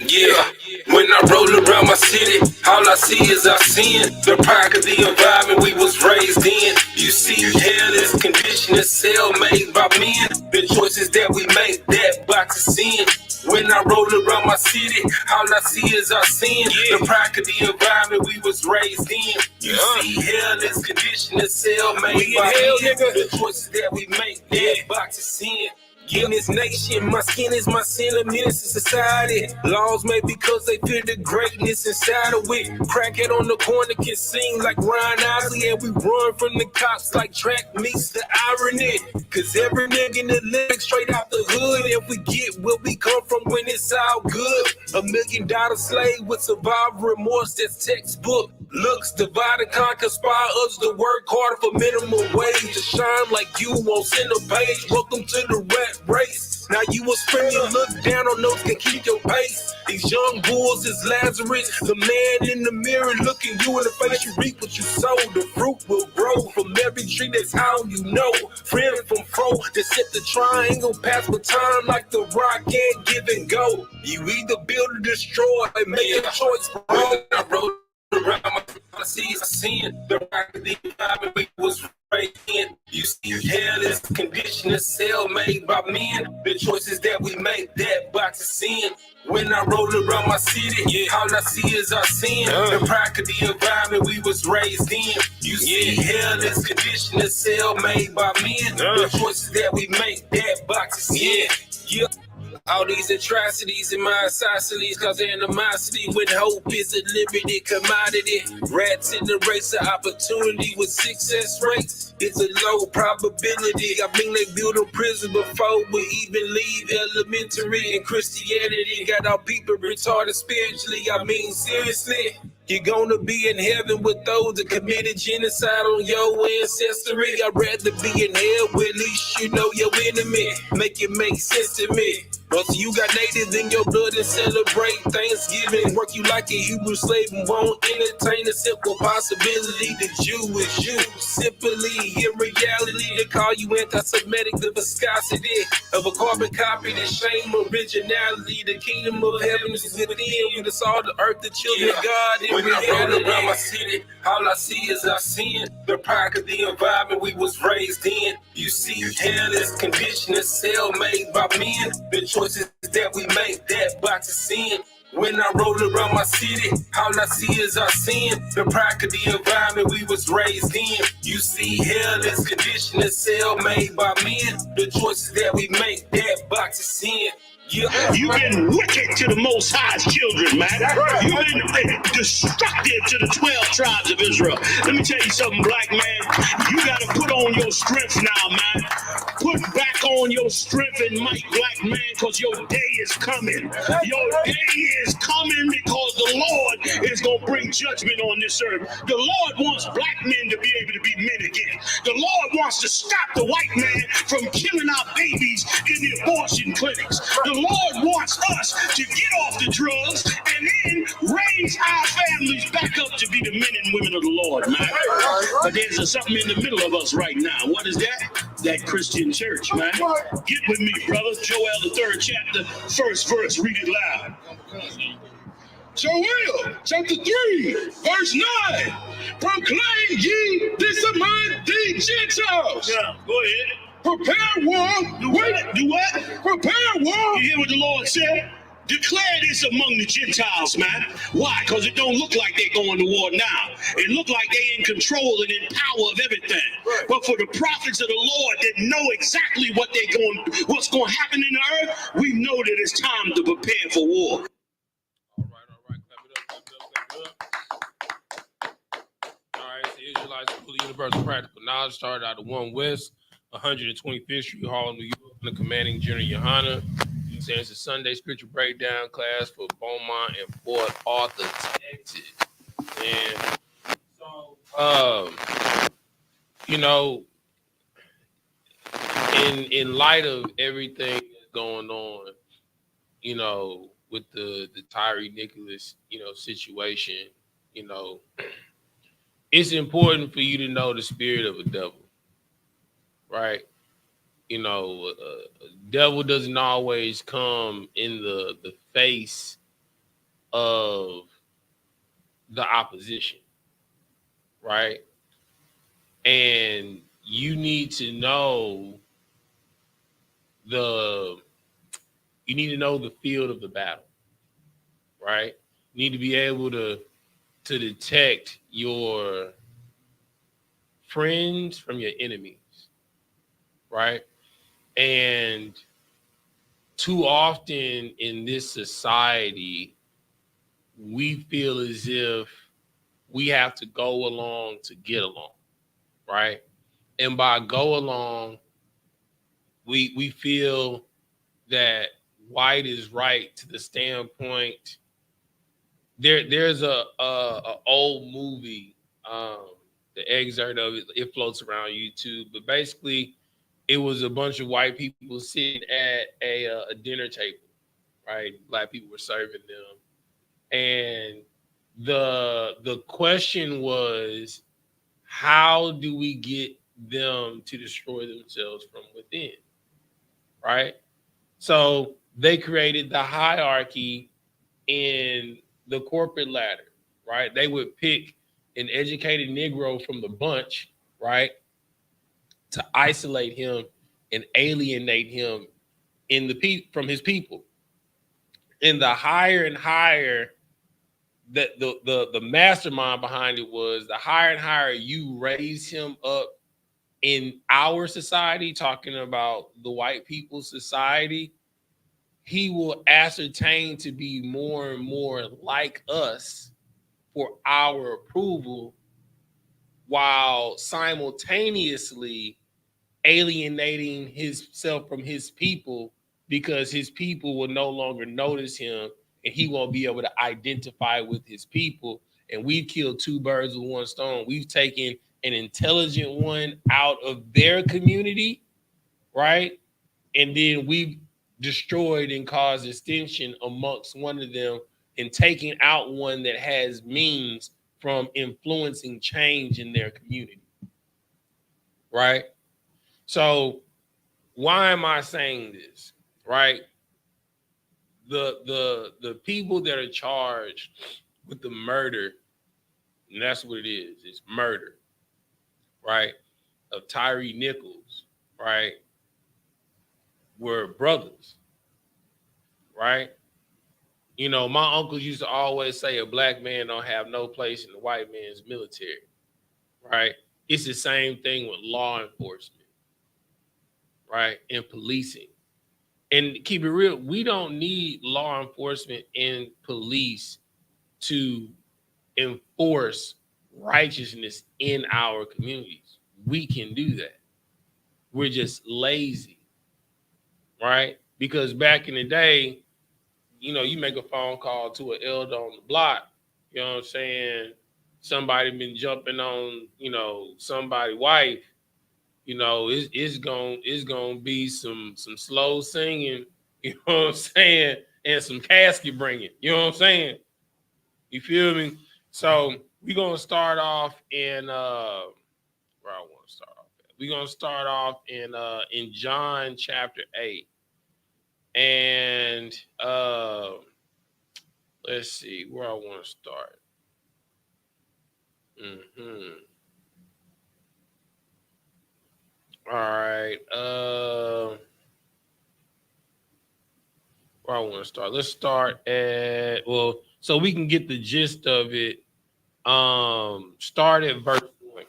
Yeah, when I roll around my city, all I see is our sin. The product of the environment we was raised in. You see, hell is conditioned, cell made by men. The choices that we make, that box of sin. When I roll around my city, all I see is our sin. The product of the environment we was raised in. You see, hell is conditioned, cell made by men. The choices that we make, that box of sin. In this nation, my skin is my sin, a menace to society. Laws made because they fear the greatness inside of it. Crackhead on the corner can sing like Ryan Osley, and we run from the cops like track meets the irony. Cause every nigga in the lyrics straight out the hood. If we get where we come from when it's all good. $1 million slave with survivor remorse, that's textbook. Looks divide and conquer, inspire others to work harder for minimum wage. To shine like you on center page. Welcome to the rat race. Now you a spring, you look down on those can keep your pace. These young bulls is Lazarus, the man in the mirror looking you in the face. You reap what you sow, the fruit will grow from every tree. That's how you know. Friend from fro, that set the triangle, pass with time like the rock and give and go. You either build or destroy, make a choice, bro. I wrote around my seas, I seen the rock of the environment we was raised in. You see, hell is conditioned, cell made by men. The choices that we make, that box of sin. When I roll around my city, all I see is our sin. The product of the environment we was raised in. You see, hell is conditioned, cell made by men. The choices that we make, that box of sin. Yeah. All these atrocities in my isosceles cause animosity when hope is a limited commodity. Rats in the race of opportunity with success rates. It's a low probability. I mean, they built a prison before we even leave elementary. And Christianity got our people retarded spiritually. I mean, seriously. You're gonna be in heaven with those that committed genocide on your ancestry. I'd rather be in hell with at least you know your enemy. Make it make sense to me. But you got natives in your blood and celebrate Thanksgiving. Work you like a Hebrew slave and won't entertain the simple possibility that you is you. Simply, in reality, they call you anti-Semitic, the viscosity of a carbon copy, the shame originality. The kingdom of heaven is within. When it's all the earth, the children of God. When I roll around my city, all I see is our sin. The product of the environment we was raised in. You see, hell is conditioned, cell made by men. The choices that we make, that box of sin. When I roll around my city, all I see is our sin. The product of the environment we was raised in. You see, hell is conditioned, cell made by men. The choices that we make, that box of sin. You've been wicked to the Most High's children, man. You've been destructive to the 12 tribes of Israel. Let me tell you something, black man. You got to put on your strength now, man. Put back on your strength and might, black man, because your day is coming. Your day is coming because the Lord is going to bring judgment on this earth. The Lord wants black men to be able to be men again. The Lord wants to stop the white man from killing our babies in the abortion clinics. The Lord wants us to get off the drugs and then raise our families back up to be the men and women of the Lord, man. But there's something in the middle of us right now. What is that? That Christian church, man. Get with me, brother. Joel, the 3rd chapter, 1st verse. Read it loud. Joel, chapter 3, verse 9. Proclaim ye this among the Gentiles. Yeah, go ahead. Prepare war. Do what? Prepare war. You hear what the Lord said? Declare this among the Gentiles, man. Why? Because it don't look like they're going to war now. It look like they in control and in power of everything. But for the prophets of the Lord that know exactly what's going to happen in the earth, we know that it's time to prepare for war. All right. Clap it up. All right, it's the Israelites School of Universal Practical Knowledge. Started out of 1 West, 125th Street, Harlem, New York, the commanding General YAHANNA. It's a Sunday scripture breakdown class for Beaumont and Port Arthur, Texas. And so, in light of everything that's going on, with the Tyree Nicholas, situation, it's important for you to know the spirit of a devil, right? Devil doesn't always come in the face of the opposition, right? And you need to know the field of the battle, right? You need to be able to detect your friends from your enemies, right? And too often in this society, we feel as if we have to go along to get along, right? And by go along, we feel that white is right to the standpoint. There's a old movie, the excerpt of it floats around YouTube, but basically it was a bunch of white people sitting at a dinner table, right? Black people were serving them, and the question was, how do we get them to destroy themselves from within, right? So they created the hierarchy in the corporate ladder, right? They would pick an educated Negro from the bunch, right, to isolate him and alienate him from his people. And the higher and higher that the mastermind behind it was, the higher and higher you raise him up in our society, talking about the white people's society, he will ascertain to be more and more like us for our approval, while simultaneously alienating himself from his people, because his people will no longer notice him and he won't be able to identify with his people. And we've killed two birds with one stone. We've taken an intelligent one out of their community, right? And then we've destroyed and caused extinction amongst one of them, and taking out one that has means from influencing change in their community, right? So why am I saying this, right? The people that are charged with the murder, and that's what it is, it's murder, right, of Tyree Nichols, right, were brothers, right? You know, my uncles used to always say a black man don't have no place in the white man's military, right? It's the same thing with law enforcement, right, and policing. And keep it real, we don't need law enforcement and police to enforce righteousness in our communities. We can do that. We're just lazy, right? Because back in the day, you know, you make a phone call to an elder on the block, you know what I'm saying? Somebody been jumping on, you know, somebody's wife, you know, it's gonna be some slow singing, you know what I'm saying, and some casket bringing, you know what I'm saying? You feel me? So we're gonna start off in where I want to start off at. We're gonna start off in John chapter 8. And let's see where I want to start. All right. Where I want to start. Let's start at, well, so we can get the gist of it. Start at verse 1.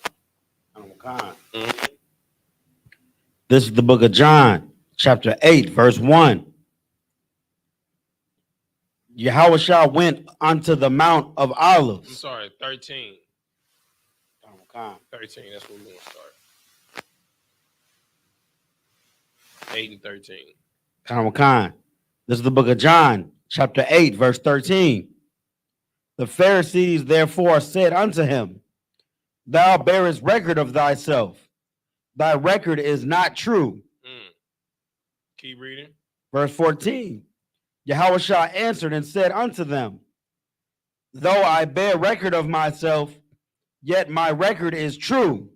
This is the book of John, chapter 8, verse 1. Yahushua went unto the Mount of Olives. I'm sorry, 13. 13, that's where we're going to start. 8 and 13. This is the book of John, chapter 8, verse 13. The Pharisees therefore said unto him, Thou bearest record of thyself. Thy record is not true. Keep reading. Verse 14. Yahushua answered and said unto them, Though I bear record of myself, yet my record is true.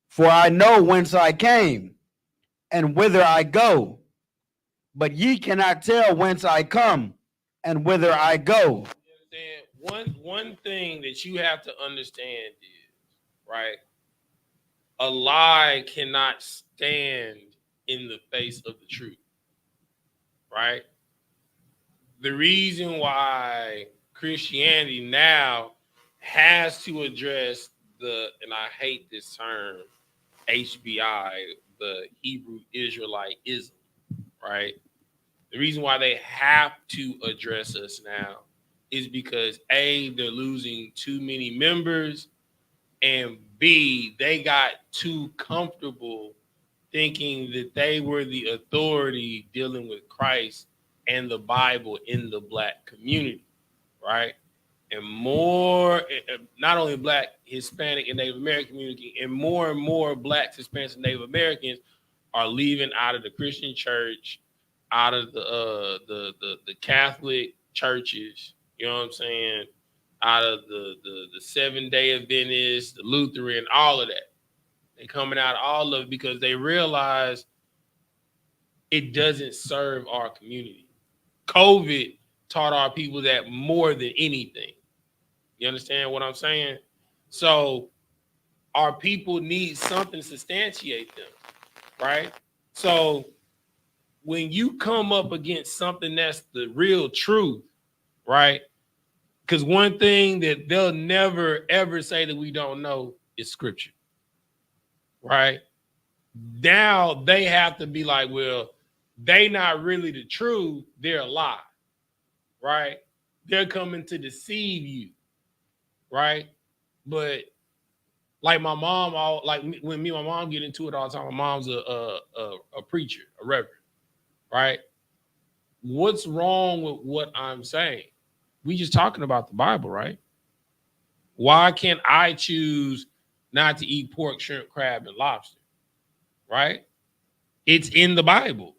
For I know whence I came and whither I go. But ye cannot tell whence I come and whither I go. One thing that you have to understand is, right, a lie cannot stand in the face of the truth, right? The reason why Christianity now has to address and I hate this term, HBI, the Hebrew Israelite-ism, right? The reason why they have to address us now is because A, they're losing too many members, and B, they got too comfortable thinking that they were the authority dealing with Christ and the Bible in the Black community, right? And more, not only Black, Hispanic, and Native American community, and more Blacks, Hispanics, and Native Americans are leaving out of the Christian church, out of the Catholic churches. You know what I'm saying? Out of the Seventh-day Adventists, the Lutheran, all of that. They coming out all of it because they realize it doesn't serve our community. COVID taught our people that more than anything. You understand what I'm saying? So our people need something to substantiate them, right? So when you come up against something that's the real truth, right? Because one thing that they'll never, ever say that we don't know is scripture, right? Now they have to be like, well, they not really the truth, they're a lie, right? They're coming to deceive you, right? But like my mom, when me and my mom get into it all the time, my mom's a preacher, a reverend, right? What's wrong with what I'm saying? We just talking about the Bible, right? Why can't I choose not to eat pork, shrimp, crab, and lobster, right? It's in the Bible.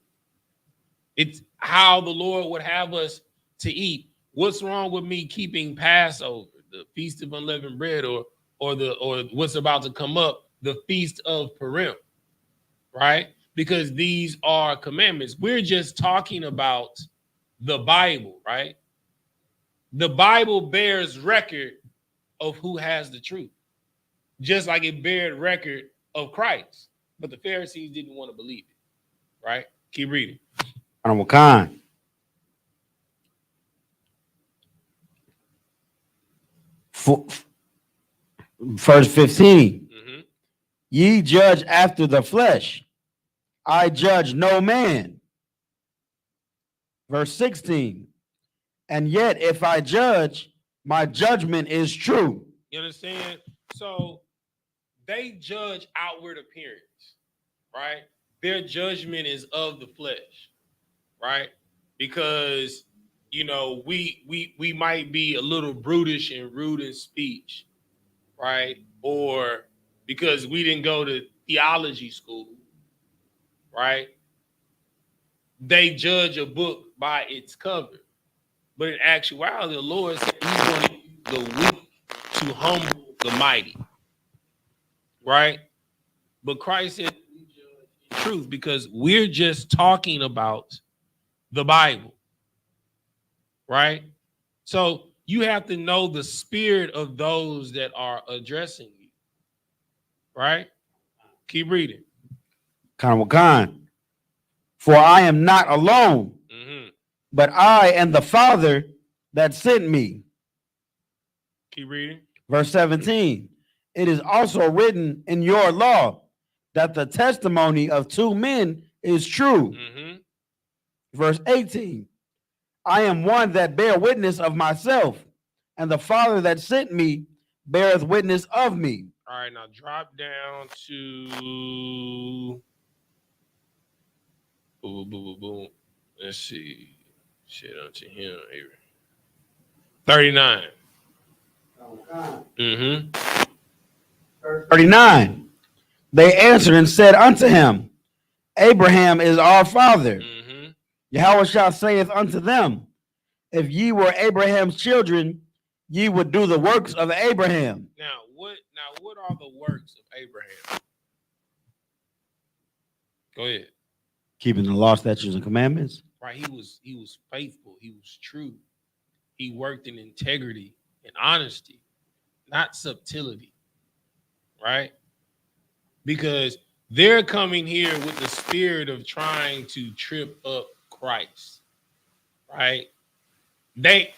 It's how the Lord would have us to eat. What's wrong with me keeping Passover, the Feast of Unleavened Bread, or what's about to come up, the Feast of Purim, right? Because these are commandments. We're just talking about the Bible, right? The Bible bears record of who has the truth, just like it bared record of Christ. But the Pharisees didn't want to believe it, right? Keep reading. Wakan. Verse 15. Mm-hmm. Ye judge after the flesh. I judge no man. Verse 16. And yet if I judge, my judgment is true. You understand? So they judge outward appearance, right? Their judgment is of the flesh, right? Because, you know, we might be a little brutish and rude in speech, right? Or because we didn't go to theology school, right? They judge a book by its cover. But in actuality, the Lord said He's going to use the weak to humble the mighty, right? But Christ said we judge in truth because we're just talking about the Bible, right? So you have to know the spirit of those that are addressing you, right? Keep reading. For I am not alone, but I and the Father that sent me. Keep reading. Verse 17. It is also written in your law that the testimony of two men is true. Verse 18. I am one that bear witness of myself, and the Father that sent me beareth witness of me. All right, now drop down to boom. Let's see. Shit unto him. 39. 39. They answered and said unto him, Abraham is our father. Yahushua saith unto them, if ye were Abraham's children, ye would do the works of Abraham. Now what are the works of Abraham? Go ahead. Keeping the law, statutes, and commandments. Right. He was faithful. He was true. he worked in integrity and honesty, not subtlety, right? Because they're coming here with the spirit of trying to trip up Christ, right? They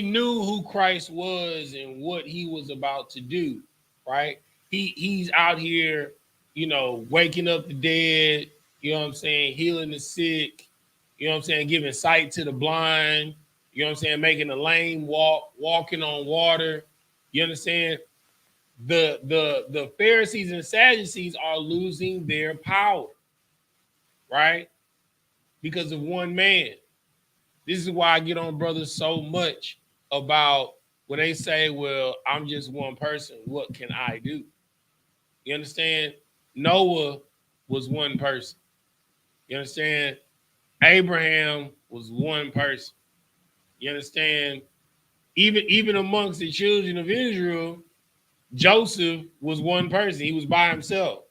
knew who Christ was and what he was about to do, right? He's out here, you know, waking up the dead, you know what I'm saying, healing the sick, you know what I'm saying, giving sight to the blind, you know what I'm saying, making the lame walk, walking on water. You understand? The Pharisees and Sadducees are losing their power, right? Because of one man. This is why I get on brothers so much about when they say, well, I'm just one person. What can I do? You understand? Noah was one person. You understand? Abraham was one person. You understand? Even amongst the children of Israel, Joseph was one person. He was by himself.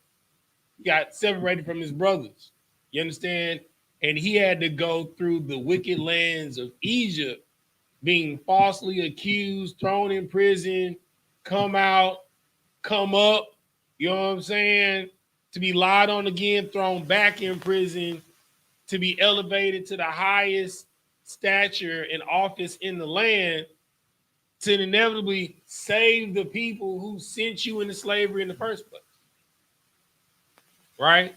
He got separated from his brothers. You understand? And he had to go through the wicked lands of Egypt, being falsely accused, thrown in prison, come out, come up, you know what I'm saying? To be lied on again, thrown back in prison, to be elevated to the highest stature and office in the land, to inevitably save the people who sent you into slavery in the first place. Right?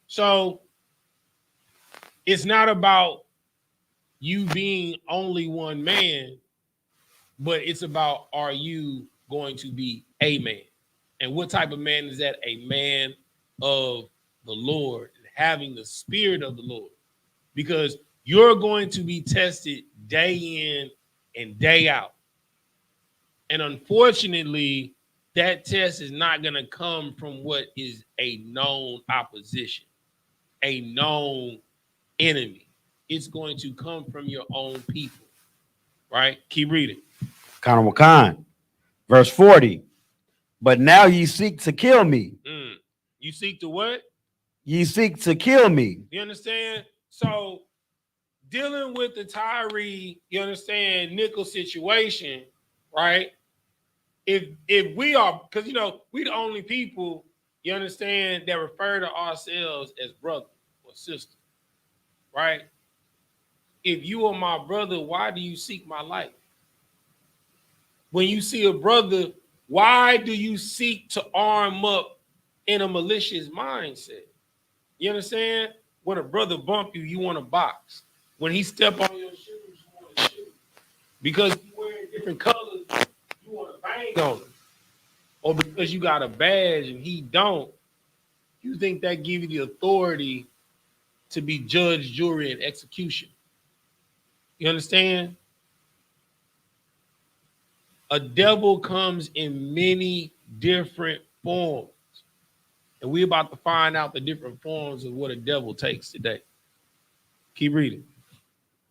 So it's not about you being only one man, but it's about, are you going to be a man? And what type of man is that? A man of the Lord, having the spirit of the Lord. Because you're going to be tested day in and day out. And unfortunately, that test is not going to come from what is a known opposition, a known enemy. It's going to come from your own people, right? Keep reading. Khan. Verse 40. But now ye seek to kill me. You seek to what? Ye seek to kill me. You understand? So dealing with the Tyree, you understand, nickel situation, right? If we are, because you know, we the only people, you understand, that refer to ourselves as brother or sister, right? If you are my brother, why do you seek my life? When you see a brother, why do you seek to arm up in a malicious mindset? You understand? When a brother bump you, you want to box. When he step on your shoes, you want to shoot. Because he's wearing different colors, you want to bang on him. Or because you got a badge and he don't, you think that gives you the authority to be judge, jury, and execution. You understand? A devil comes in many different forms. And we're about to find out the different forms of what a devil takes today. Keep reading.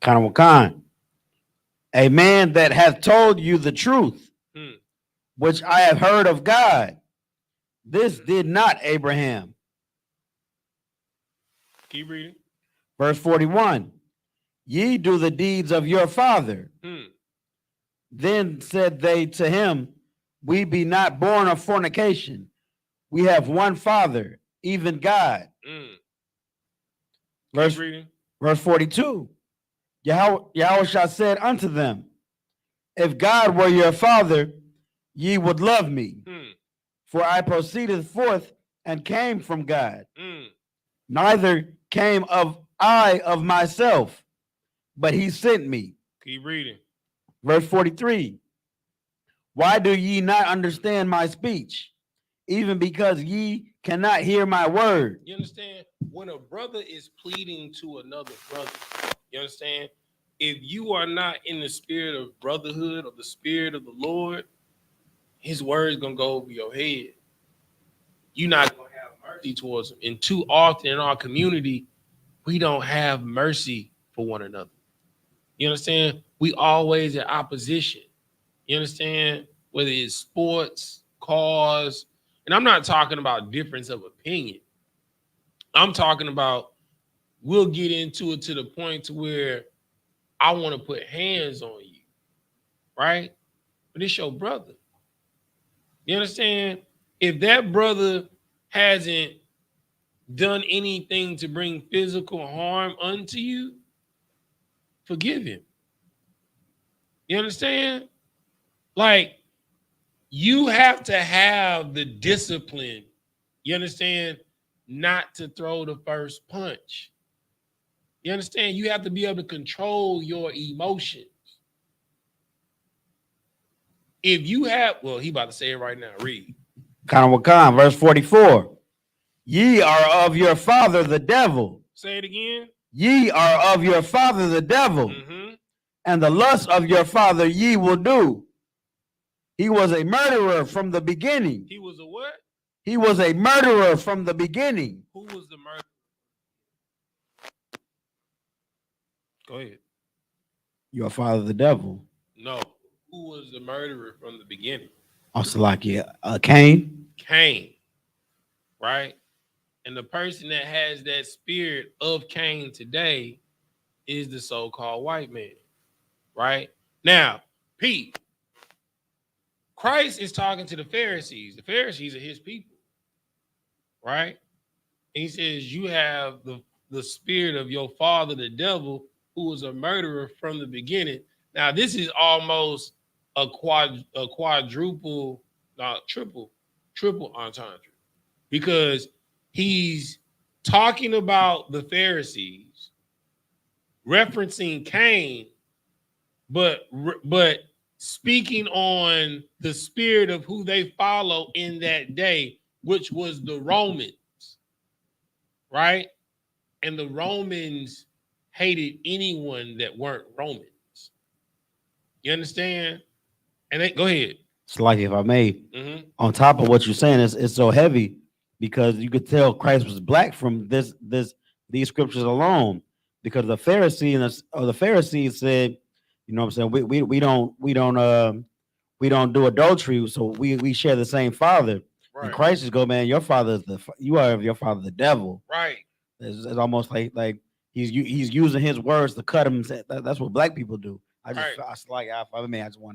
Khan. A man that hath told you the truth, which I have heard of God. This did not Abraham. Keep reading. Verse 41. Ye do the deeds of your father. Then said they to him, we be not born of fornication. We have one Father, even God. Verse 42. Yahweh said unto them, if God were your Father, ye would love me. For I proceeded forth and came from God. Neither came I of myself, but he sent me. Keep reading. Verse 43. Why do ye not understand my speech? Even because ye cannot hear my word. You understand? When a brother is pleading to another brother, you understand? If you are not in the spirit of brotherhood or the spirit of the Lord, his word is going to go over your head. You're not going to have mercy towards him. And too often in our community, we don't have mercy for one another. You understand? We always in opposition. You understand? Whether it's sports, cars, and I'm not talking about difference of opinion. I'm talking about we'll get into it to the point to where I want to put hands on you. right? But it's your brother. You understand? If that brother hasn't done anything to bring physical harm unto you, forgive him. You understand? Like, you have to have the discipline, you understand, not to throw the first punch. You understand? You have to be able to control your emotions. If you have, well, he about to say it right now. Read. Wakan, verse 44. Ye are of your father the devil. Say it again. Ye are of your father the devil, and the lust of your father ye will do. He was a murderer from the beginning. He was a what? He was a murderer from the beginning. Who was the murderer? Go ahead. Your father the devil. No. Who was the murderer from the beginning? Also, like Cain. Cain, right? And the person that has that spirit of Cain today is the so-called white man, right? Now, Pete, Christ is talking to the Pharisees. The Pharisees are his people, right? And he says, you have the spirit of your father, the devil, who was a murderer from the beginning. Now, this is almost a quadruple, triple entendre, because he's talking about the Pharisees, referencing Cain, but speaking on the spirit of who they follow in that day, which was the Romans, right? And the Romans hated anyone that weren't Romans. You understand? And they, go ahead. It's like, if I may, on top of what you're saying, it's so heavy because you could tell Christ was black from these scriptures alone. Because the Pharisees said, you know what I'm saying, we don't do adultery, so we share the same father. Right. And Christ is go, man, you are of your father the devil. Right. It's almost like he's using his words to cut him. That's what black people do. I just wanted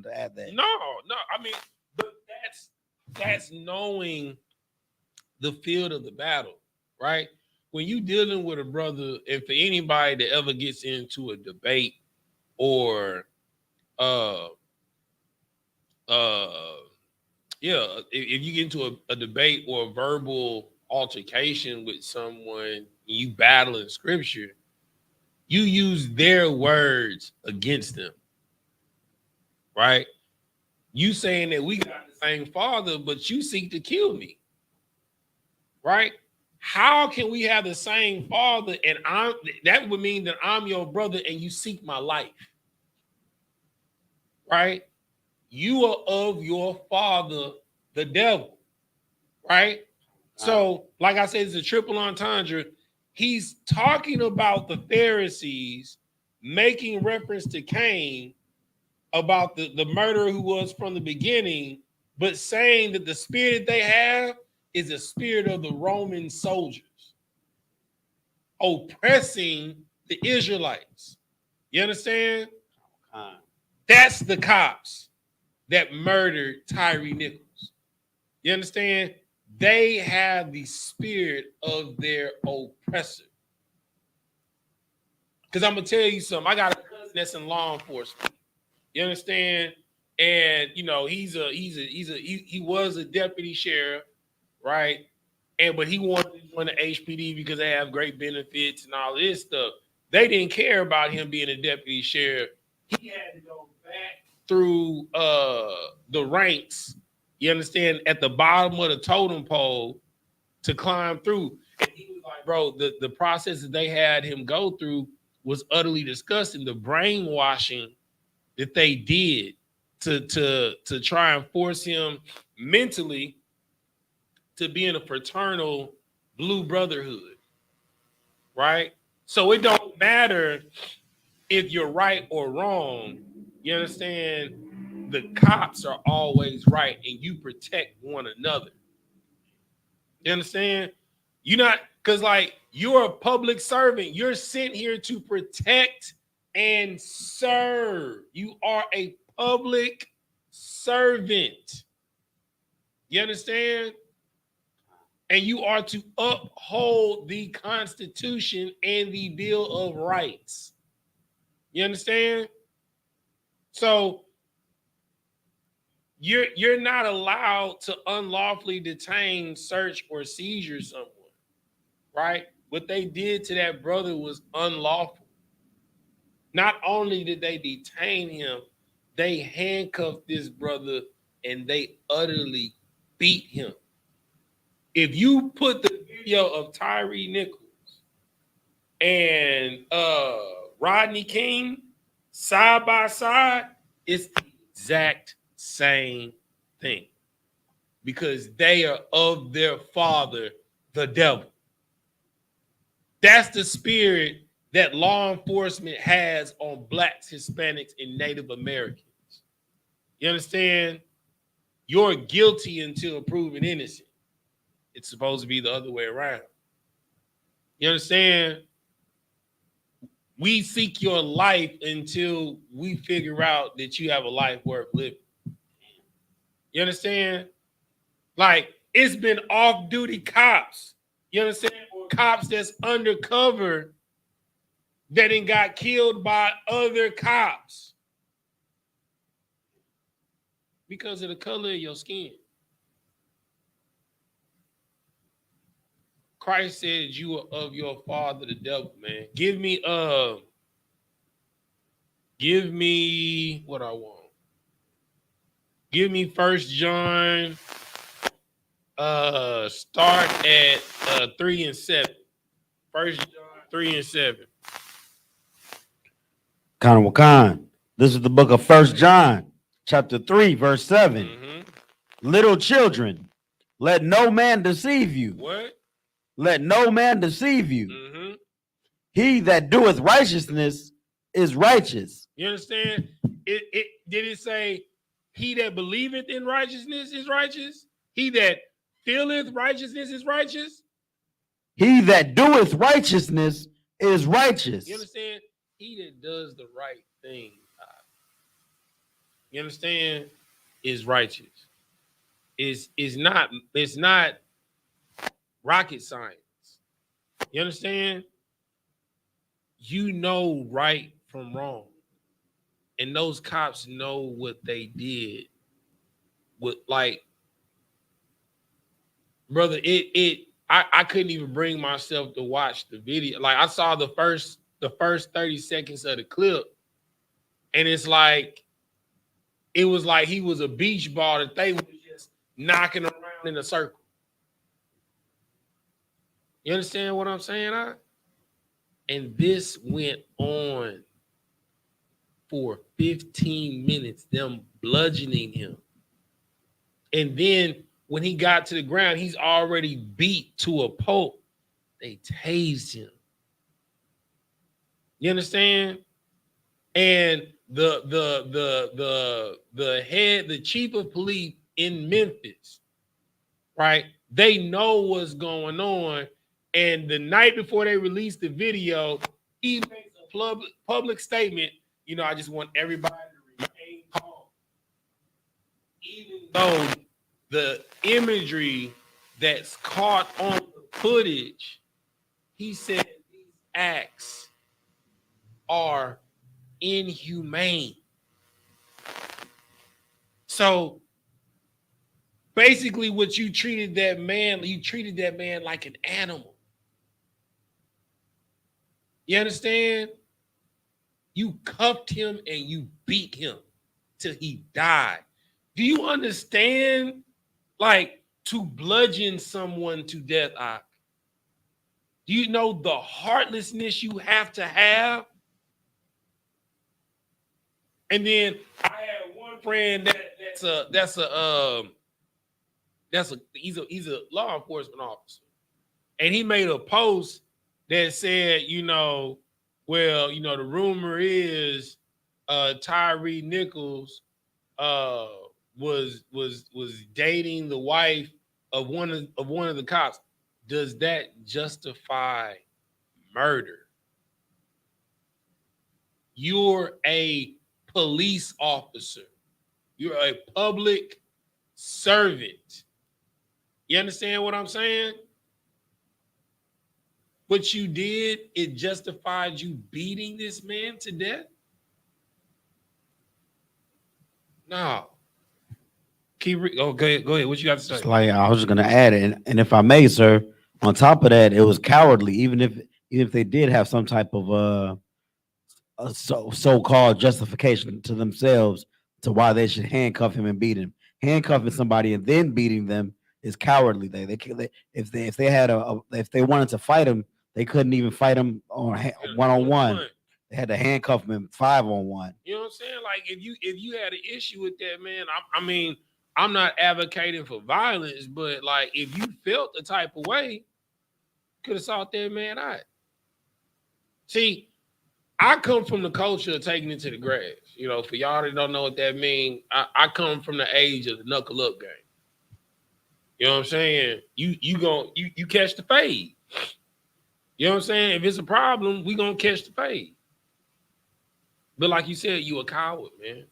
to add that. No, I mean, but that's knowing the field of the battle, right? When you dealing with a brother, and for anybody that ever gets into a debate or if you get into a debate or a verbal altercation with someone and you battle in scripture, you use their words against them, right? You saying that we got the same father, but you seek to kill me, right? How can we have the same father and that would mean that I'm your brother and you seek my life, right? You are of your father, the devil, right? So, like I said, it's a triple entendre. He's talking about the Pharisees making reference to Cain about the murderer who was from the beginning, but saying that the spirit they have is a spirit of the Roman soldiers oppressing the Israelites. You understand? That's the cops that murdered Tyree Nichols. You understand? They have the spirit of their oppressor. Because I'm gonna tell you something. I got a cousin that's in law enforcement. You understand? And you know, he was a deputy sheriff, right? But he wanted to join the HPD because they have great benefits and all this stuff. They didn't care about him being a deputy sheriff. He had to go back through the ranks, you understand, at the bottom of the totem pole to climb through. And he was like, bro, the process that they had him go through was utterly disgusting. The brainwashing that they did to try and force him mentally to be in a fraternal blue brotherhood, right? So it don't matter if you're right or wrong. You understand? The cops are always right, and you protect one another. You understand? You're not, because like you're a public servant. You're sent here to protect and serve. You are a public servant. You understand? And you are to uphold the Constitution and the Bill of Rights. You understand? So you're not allowed to unlawfully detain, search, or seizure someone, right? What they did to that brother was unlawful. Not only did they detain him, they handcuffed this brother and they utterly beat him. If you put the video of Tyree Nichols and Rodney King side by side, it's the exact same thing, because they are of their father, the devil. That's the spirit that law enforcement has on blacks, Hispanics, and Native Americans. You understand? You're guilty until proven innocent. It's supposed to be the other way around. You understand? We seek your life until we figure out that you have a life worth living. You understand? Like, it's been off-duty cops, you understand? Or cops that's undercover that ain't got killed by other cops because of the color of your skin. Christ said you are of your father, the devil, man. Give me what I want. Give me 1 John, start at 3 and 7. 1 John 3 and 7. Khan Wakan. This is the book of 1 John, chapter 3, verse 7. Little children, let no man deceive you. What? Let no man deceive you. He that doeth righteousness is righteous. You understand? Did it say he that believeth in righteousness is righteous? He that feeleth righteousness is righteous? He that doeth righteousness is righteous. You understand? He that does the right thing, you understand, is righteous. It's not rocket science. You understand? You know right from wrong. And those cops know what they did. With, like, brother, I couldn't even bring myself to watch the video. Like, I saw the first 30 seconds of the clip, and it's like, it was like he was a beach ball that they were just knocking around in a circle. You understand what I'm saying? And this went on for 15 minutes, them bludgeoning him. And then when he got to the ground, he's already beat to a pulp. They tased him. You understand? And the chief of police in Memphis, right? They know what's going on. And the night before they released the video, he makes a public statement. You know, I just want everybody to remain calm. Even though the imagery that's caught on the footage, he said these acts are inhumane. So basically what you treated that man like an animal. You understand? You cuffed him and you beat him till he died. Do you understand? Like, to bludgeon someone to death, do you know the heartlessness you have to have? And then I had one friend he's a law enforcement officer, and he made a post that said, the rumor is Tyree Nichols was dating the wife of one of the cops. Does that justify murder? You're a police officer. You're a public servant. You understand what I'm saying? What you did, it justified you beating this man to death? No. Go ahead. What you got to say? It's like I was just gonna add it, and if I may, sir, on top of that, it was cowardly. Even if they did have some type of so-called justification to themselves to why they should handcuff him and beat him. Handcuffing somebody and then beating them is cowardly. If they wanted to fight him, they couldn't even fight him on one-on-one. They had to handcuff him 5-on-1. You know what I'm saying? Like if you had an issue with that, man, I mean, I'm not advocating for violence, but like if you felt the type of way, could have sought that man out. See, I come from the culture of taking it to the grass. You know, for y'all that don't know what that means, I come from the age of the knuckle up game. You know what I'm saying? You catch the fade. You know what I'm saying? If it's a problem, we gonna catch the fade. But like you said, you a coward, man.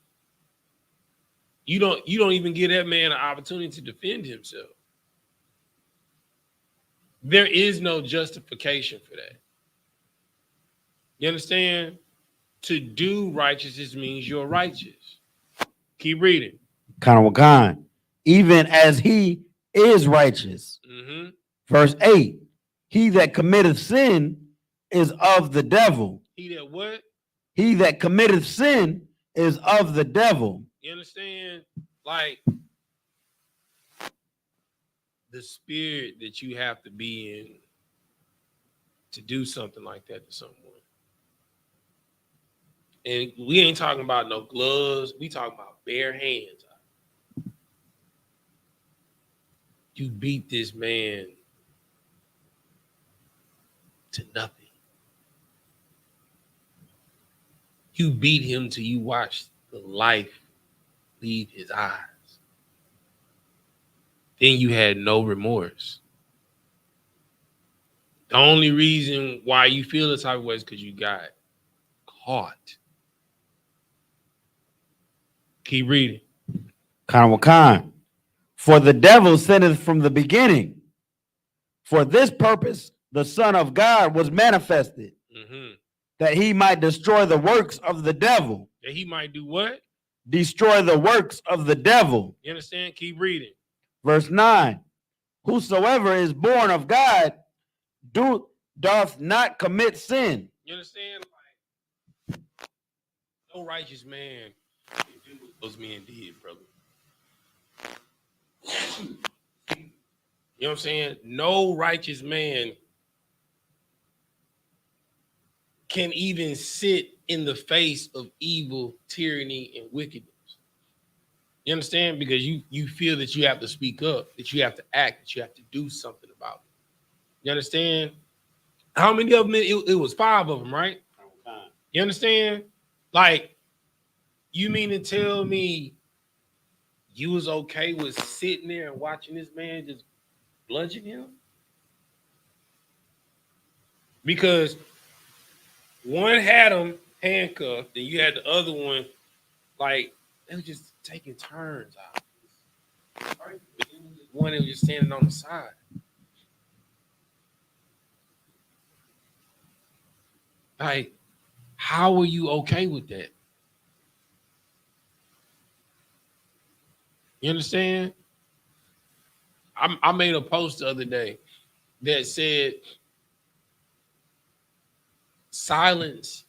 You don't even give that man an opportunity to defend himself. There is no justification for that. You understand? To do righteousness means you're righteous. Keep reading. Kind, even as he is righteous. Mm-hmm. Verse 8, he that committeth sin is of the devil. He that what? He that committeth sin is of the devil. You understand? Like the spirit that you have to be in to do something like that to someone. And we ain't talking about no gloves. We talking about bare hands. You beat this man to nothing. You beat him till you watch the life leave his eyes. Then you had no remorse. The only reason why you feel this type of way is because you got caught. Keep reading. Kind. For the devil sinneth from the beginning. For this purpose, the Son of God was manifested, that he might destroy the works of the devil. That he might do what? Destroy the works of the devil. You understand? Keep reading. Verse 9. Whosoever is born of God doth not commit sin. You understand? Like, no righteous man can do what those men did, brother. You know what I'm saying? No righteous man can even sit in the face of evil, tyranny, and wickedness. You understand? Because you feel that you have to speak up, that you have to act, that you have to do something about it. You understand? How many of them? It was 5 of them, right? You understand? Like, you mean to tell me you was okay with sitting there and watching this man just bludgeon him? Because one had him handcuffed, and you had the other one, like, they were just taking turns out. Right? But then one that was just standing on the side. Like, how are you okay with that? You understand? I made a post the other day that said silence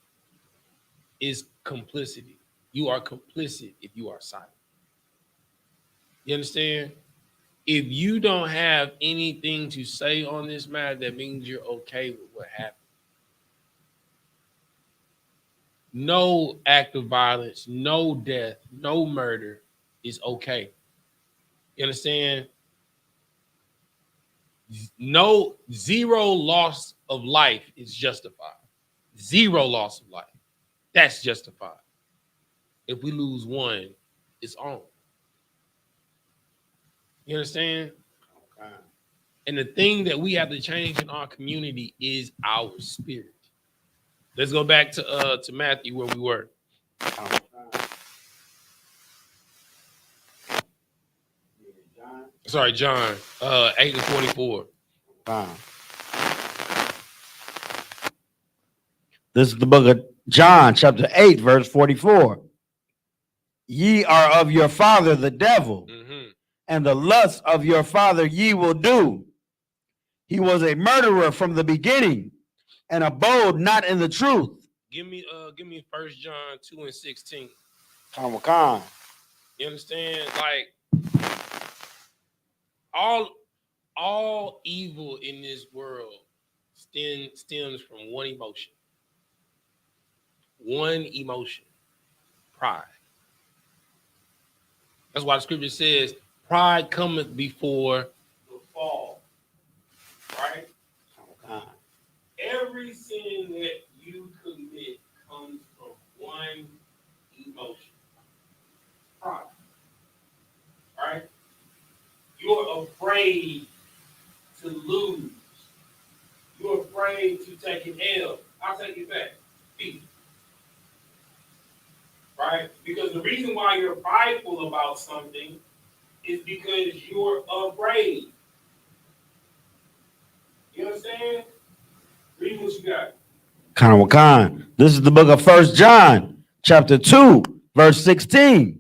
is complicity. You are complicit if you are silent. You understand? If you don't have anything to say on this matter, that means you're okay with what happened. No act of violence, no death, no murder is okay. You understand? No, zero loss of life is justified. Zero loss of life. That's justified. If we lose one, it's on. You understand? Okay. And the thing that we have to change in our community is our spirit. Let's go back to Matthew where we were. Sorry, John 8:44. This is the book of John, chapter 8, verse 44. Ye are of your father, the devil, and the lust of your father ye will do. He was a murderer from the beginning and abode not in the truth. Give me 1 John 2:16. Khan. You understand? Like all evil in this world stems from one emotion. One emotion. Pride. That's why the scripture says, pride cometh before the fall. Right? Every sin that you commit comes from one emotion. Pride. Right? You're afraid to lose. You're afraid to take an L. I'll take it back. Fear. Right? Because the reason why you're prideful about something is because you're afraid. You understand? Read what you got. Khan. This is the book of 1 John, chapter 2, verse 16.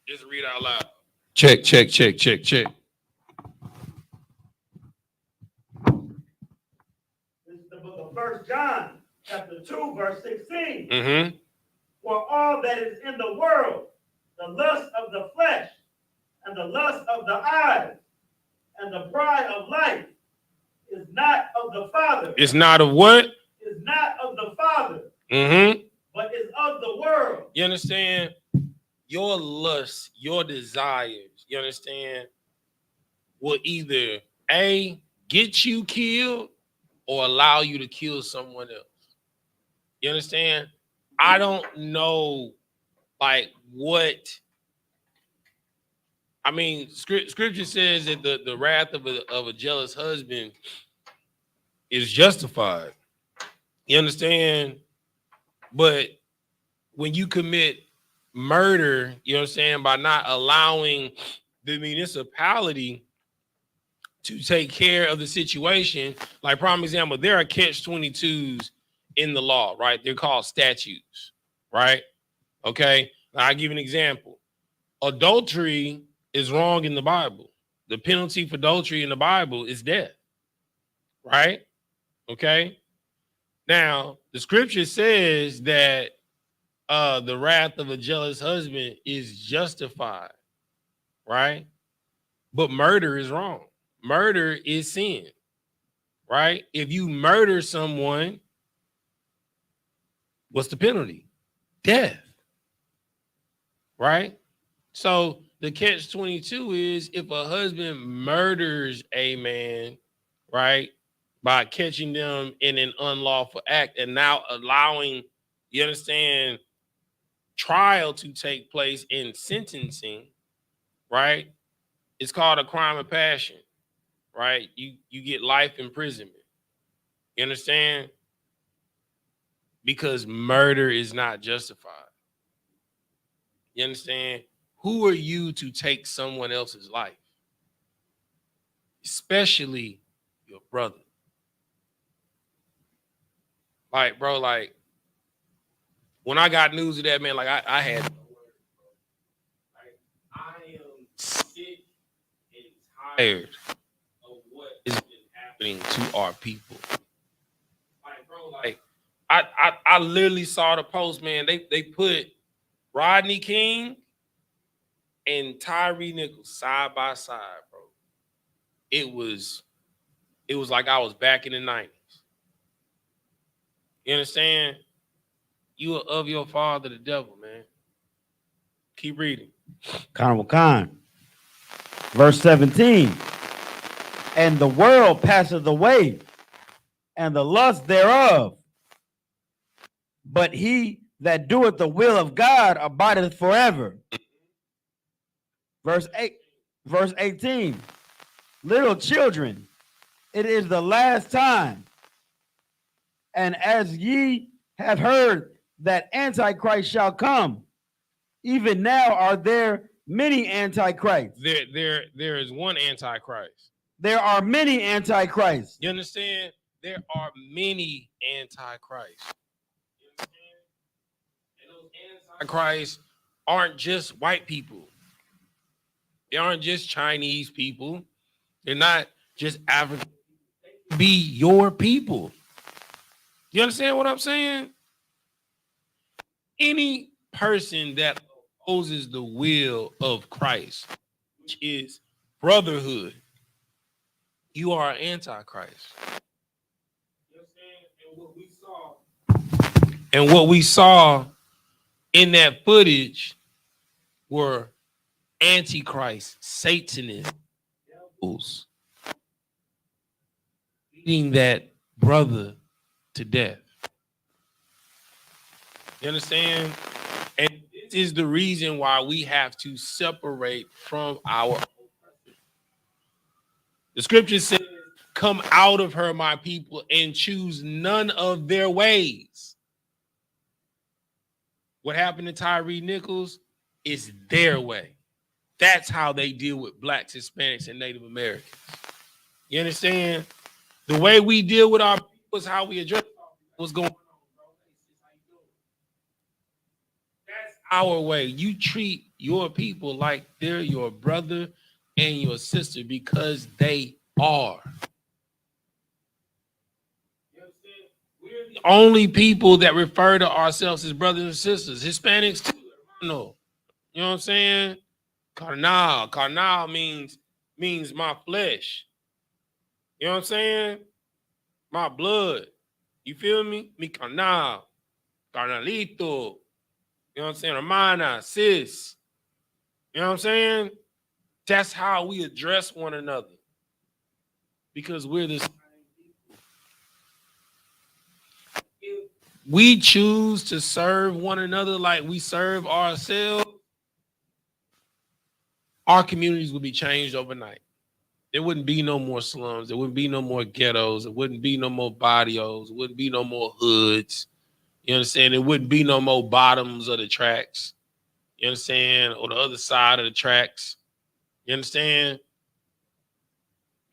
Just read out loud. Check. This is the book of 1 John, chapter 2, verse 16. For all that is in the world, the lust of the flesh, and the lust of the eyes, and the pride of life, is not of the Father. It's not of what? Is not of the Father. But is of the world. You understand? Your lust, your desires, you understand, will either A, get you killed or allow you to kill someone else. You understand? I don't know, like, what. I mean, scripture says that the wrath of a jealous husband is justified. You understand? But when you commit murder, you know what I'm saying, by not allowing the municipality to take care of the situation, like prime example, there are catch-22s in the law, right? They're called statutes, right? Okay, now I'll give you an example. Adultery is wrong in the Bible. The penalty for adultery in the Bible is death, right? Okay, now the scripture says that the wrath of a jealous husband is justified, right? But murder is wrong. Murder is sin, right? If you murder someone, what's the penalty? Death, right? So the catch-22 is if a husband murders a man, right, by catching them in an unlawful act and now allowing, you understand, trial to take place in sentencing, right? It's called a crime of passion, right? You get life imprisonment. You understand? Because murder is not justified. You understand? Who are you to take someone else's life? Especially your brother. Like, bro, like, when I got news of that, man, like, I had no words, bro. Like, I am sick and tired of what has been happening to our people. Like, bro, like, I literally saw the post, man. They put Rodney King and Tyree Nichols side by side, bro. It was like I was back in the 90s. You understand? You are of your father, the devil, man. Keep reading. Khan. Verse 17. And the world passeth away, and the lust thereof. But he that doeth the will of God abideth forever. Verse 18. Little children, it is the last time. And as ye have heard that Antichrist shall come, Even now are there many antichrists. There is one antichrist. There are many antichrists. You understand? There are many antichrists. You understand? And those antichrists aren't just white people. They aren't just Chinese people. They're not just African. They be your people. You understand what I'm saying? Any person that opposes the will of Christ, which is brotherhood, you are an antichrist. You understand? And what we saw in that footage were antichrist, Satanists, devils, beating that brother to death. You understand? And this is the reason why we have to separate from our oppressor. The scripture says, come out of her, my people, and choose none of their ways. What happened to Tyree Nichols is their way. That's how they deal with blacks, Hispanics, and Native Americans. You understand? The way we deal with our people is how we address what's going on. That's our way. You treat your people like they're your brother and your sister because they are. You understand? We're the only people that refer to ourselves as brothers and sisters. Hispanics too. No. You know what I'm saying? Carnal means my flesh. You know what I'm saying? My blood. You feel me? Mi carnal. Carnalito. You know what I'm saying? Hermana, sis. You know what I'm saying? That's how we address one another. Because we're the same people. If we choose to serve one another like we serve ourselves, our communities will be changed overnight. There wouldn't be no more slums. There wouldn't be no more ghettos. There wouldn't be no more barrios. There wouldn't be no more hoods. You understand? There wouldn't be no more bottoms of the tracks. You understand? Or the other side of the tracks. You understand?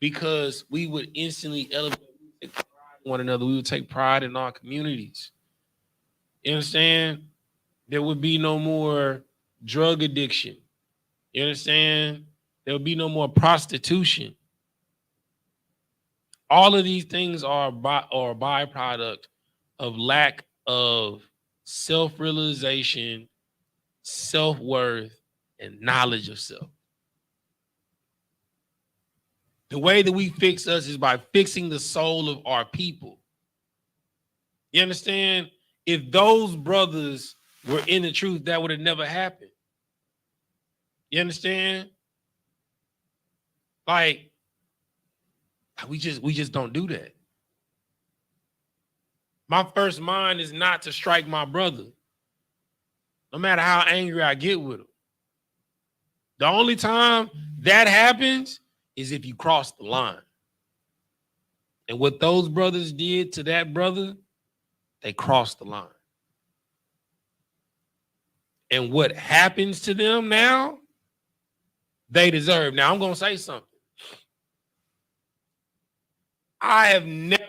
Because we would instantly elevate one another. We would take pride in our communities. You understand? There would be no more drug addiction. You understand? There would be no more prostitution. All of these things are a byproduct of lack of self-realization, self-worth, and knowledge of self. The way that we fix us is by fixing the soul of our people. You understand? If those brothers were in the truth, that would have never happened. You understand? Like, we just don't do that. My first mind is not to strike my brother, no matter how angry I get with him. The only time that happens is if you cross the line. And what those brothers did to that brother, they crossed the line. And what happens to them now, they deserve. Now, I'm going to say something. I have never,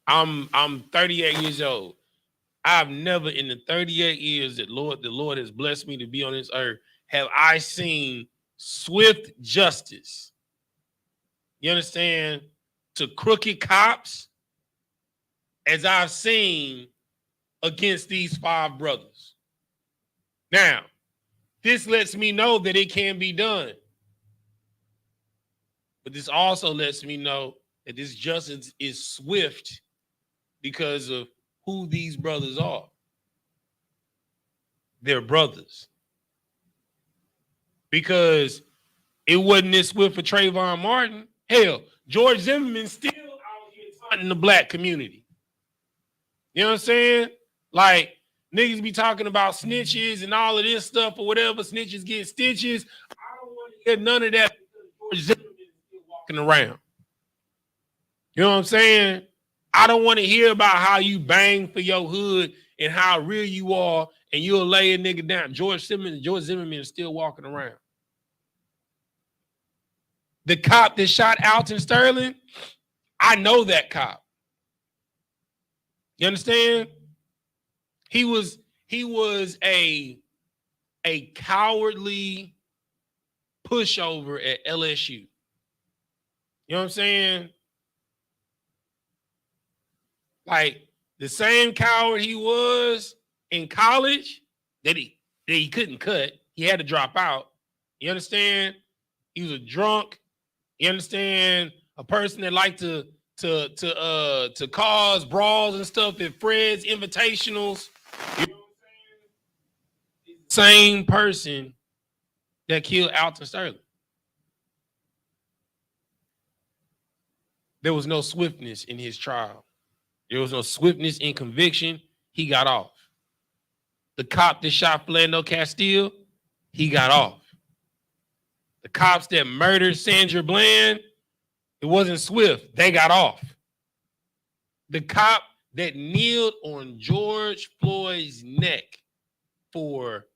I'm 38 years old. I've never in the 38 years that the Lord has blessed me to be on this earth, have I seen swift justice. You understand? To crooked cops as I've seen against these 5 brothers. Now, this lets me know that it can be done. But this also lets me know that this justice is swift because of who these brothers are. They're brothers. Because it wasn't this swift for Trayvon Martin. Hell, George Zimmerman still out here taunting the black community. You know what I'm saying? Like, niggas be talking about snitches and all of this stuff or whatever. Snitches get stitches. I don't want to hear none of that because George Zimmerman is still walking around. You know what I'm saying? I don't want to hear about how you bang for your hood and how real you are, and you'll lay a nigga down. George Zimmerman is still walking around. The cop that shot Alton Sterling, I know that cop. You understand? He was a cowardly pushover at LSU. You know what I'm saying? Like the same coward he was in college that he couldn't cut. He had to drop out. You understand? He was a drunk. You understand? A person that liked to cause brawls and stuff at Fred's Invitationals. You know what I'm saying? Same person that killed Alton Sterling. There was no swiftness in his trial. There was no swiftness in conviction. He got off. The cop that shot Philando Castile, he got off. The cops that murdered Sandra Bland, it wasn't swift. They got off. The cop that kneeled on George Floyd's neck for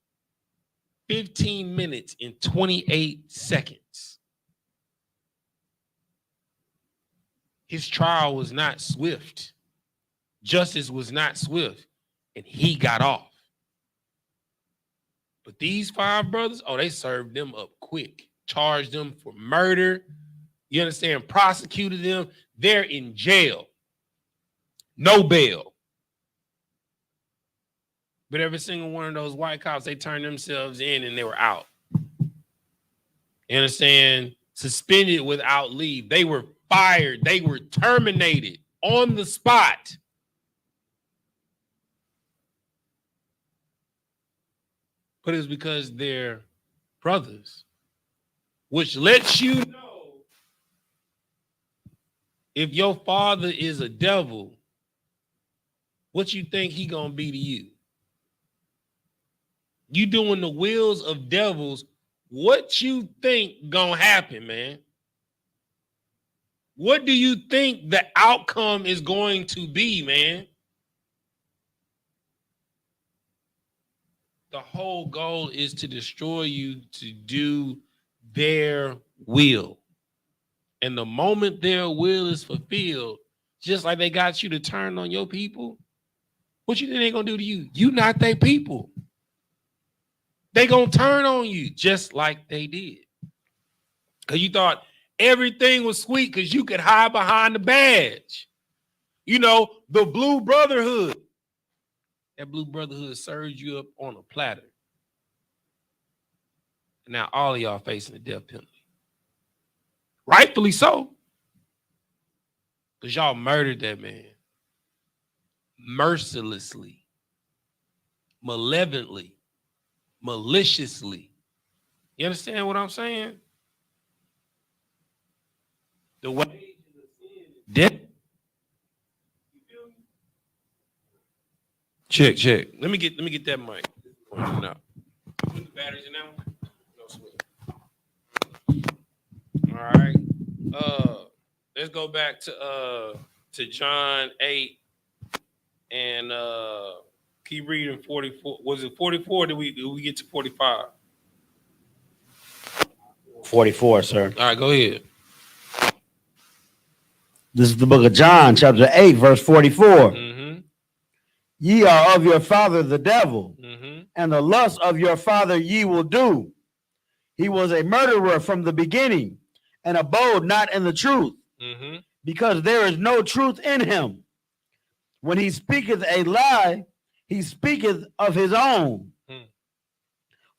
15 minutes and 28 seconds. His trial was not swift. Justice was not swift, and he got off. But these 5 brothers, oh, they served them up quick. Charged them for murder. You understand? Prosecuted them. They're in jail. No bail. But every single one of those white cops, they turned themselves in and they were out. You understand? Suspended without leave. They were fired. They were terminated on the spot. But it's because they're brothers, which lets you know if your father is a devil, what you think he gonna be to you? You doing the wills of devils, what you think gonna happen, man? What do you think the outcome is going to be, man? The whole goal is to destroy you, to do their will. And the moment their will is fulfilled, just like they got you to turn on your people, what you think they gonna do to you? You not their people. They gonna turn on you just like they did. Because you thought everything was sweet because you could hide behind the badge. You know, the Blue Brotherhood. That Blue Brotherhood served you up on a platter. And now all of y'all facing the death penalty. Rightfully so. Because y'all murdered that man. Mercilessly. Malevolently. Maliciously. You understand what I'm saying? The way death. Check. Let me get that mic. No. Put the batteries in that one. No sweat. All right. Let's go back to John 8 and keep reading 44. Was it 44? Did we get to 45? 44, sir. All right, go ahead. This is the book of John, chapter 8, verse 44. Mm-hmm. Ye are of your father the devil, Mm-hmm. and the lust of your father ye will do. He was a murderer from the beginning, and abode not in the truth, Mm-hmm. because there is no truth in him. When he speaketh a lie, he speaketh of his own,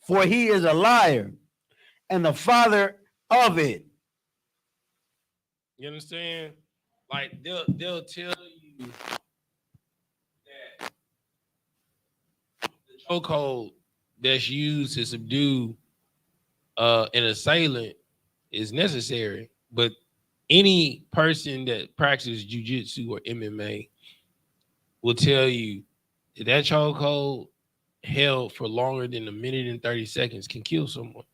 for he is a liar, and the father of it. You understand? Like they'll tell you that the chokehold that's used to subdue an assailant is necessary, but any person that practices jiu-jitsu or MMA will tell you that chokehold held for longer than a minute and 30 seconds can kill someone.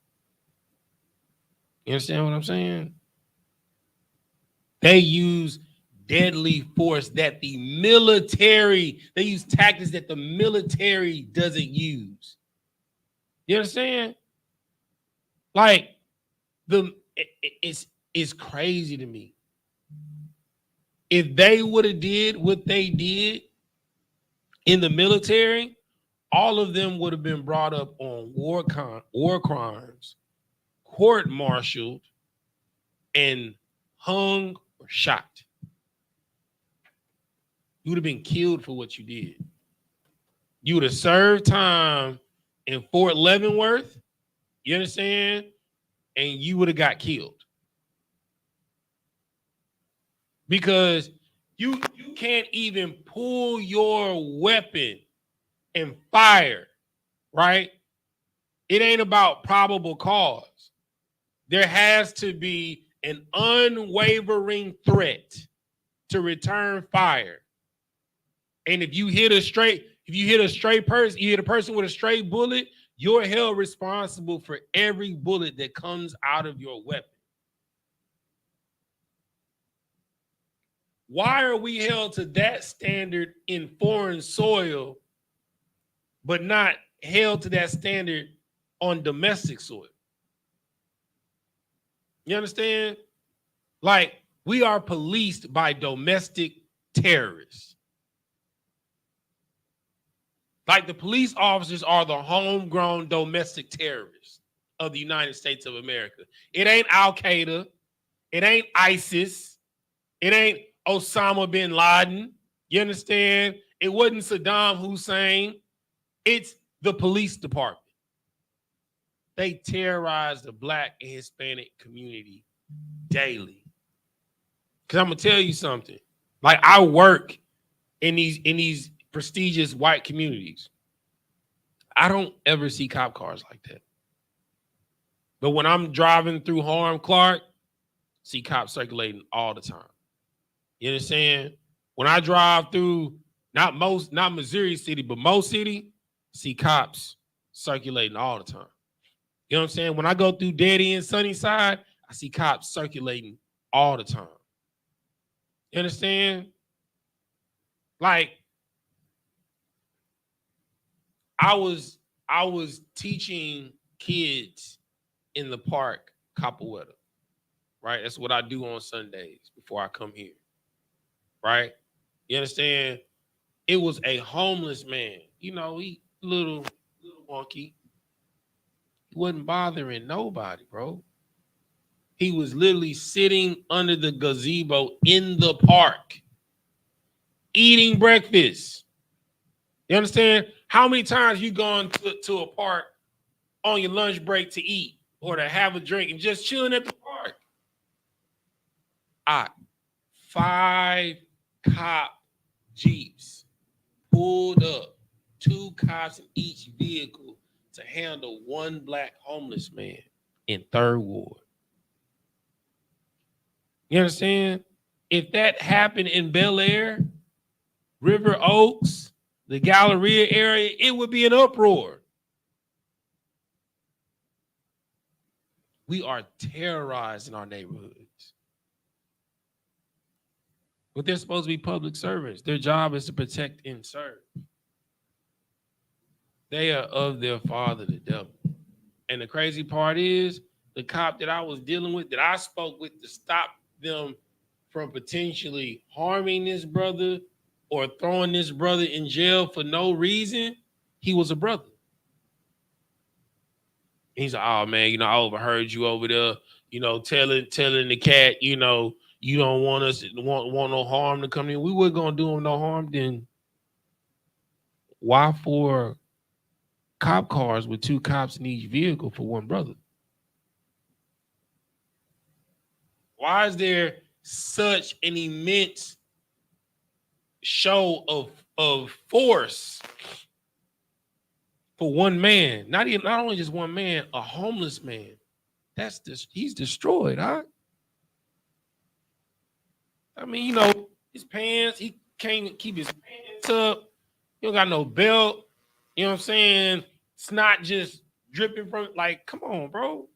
You understand what I'm saying? They use deadly force that the military, they use tactics that the military doesn't use. You understand? Like it's crazy to me. If they would have did what they did in the military, all of them would have been brought up on war crimes, court-martialed, and hung or shot. You would have been killed for what you did. You would have served time in Fort Leavenworth, you understand? And you would have got killed. Because you can't even pull your weapon and fire, right? It ain't about probable cause. There has to be an unwavering threat to return fire. And if you hit a straight person, you hit a person with a straight bullet, you're held responsible for every bullet that comes out of your weapon. Why are we held to that standard in foreign soil, but not held to that standard on domestic soil? You understand? Like, we are policed by domestic terrorists. Like, the police officers are the homegrown domestic terrorists of the United States of America. It ain't Al-Qaeda. It ain't ISIS. It ain't Osama bin Laden. You understand? It wasn't Saddam Hussein. It's the police department. They terrorize the Black and Hispanic community daily. Because I'm going to tell you something. Like, I work in these prestigious white communities. I don't ever see cop cars like that. But when I'm driving through Harlem, Clark, see cops circulating all the time. You understand? When I drive through, not Missouri City, but Mo City, see cops circulating all the time. You know what I'm saying? When I go through Dead End, Sunnyside, I see cops circulating all the time. You understand? Like, I was teaching kids in the park, Copperweather, right? That's what I do on Sundays before I come here, right? You understand? It was a homeless man. You know, he little wonky. He wasn't bothering nobody, bro. He was literally sitting under the gazebo in the park, eating breakfast. You understand? How many times you gone to a park on your lunch break to eat or to have a drink and just chilling at the park? 5 cop Jeeps pulled up, 2 cops in each vehicle to handle 1 Black homeless man in 3rd Ward. You understand? If that happened in Bel Air, River Oaks, the Galleria area, it would be an uproar. We are terrorized in our neighborhoods. But they're supposed to be public servants. Their job is to protect and serve. They are of their father, the devil. And the crazy part is, the cop that I was dealing with, that I spoke with to stop them from potentially harming this brother or throwing this brother in jail for no reason, he was a brother. He's like, oh man, you know, I overheard you over there, you know, telling the cat, you know, you don't want us to want no harm to come in. We weren't gonna do him no harm. Then why 4 cop cars with 2 cops in each vehicle for 1 brother? Why is there such an immense show of force for 1 man? Not only just 1 man, a homeless man. He's destroyed, huh? I mean, you know, his pants, he can't keep his pants up. He don't got no belt. You know what I'm saying? It's not just dripping from, like, come on, bro.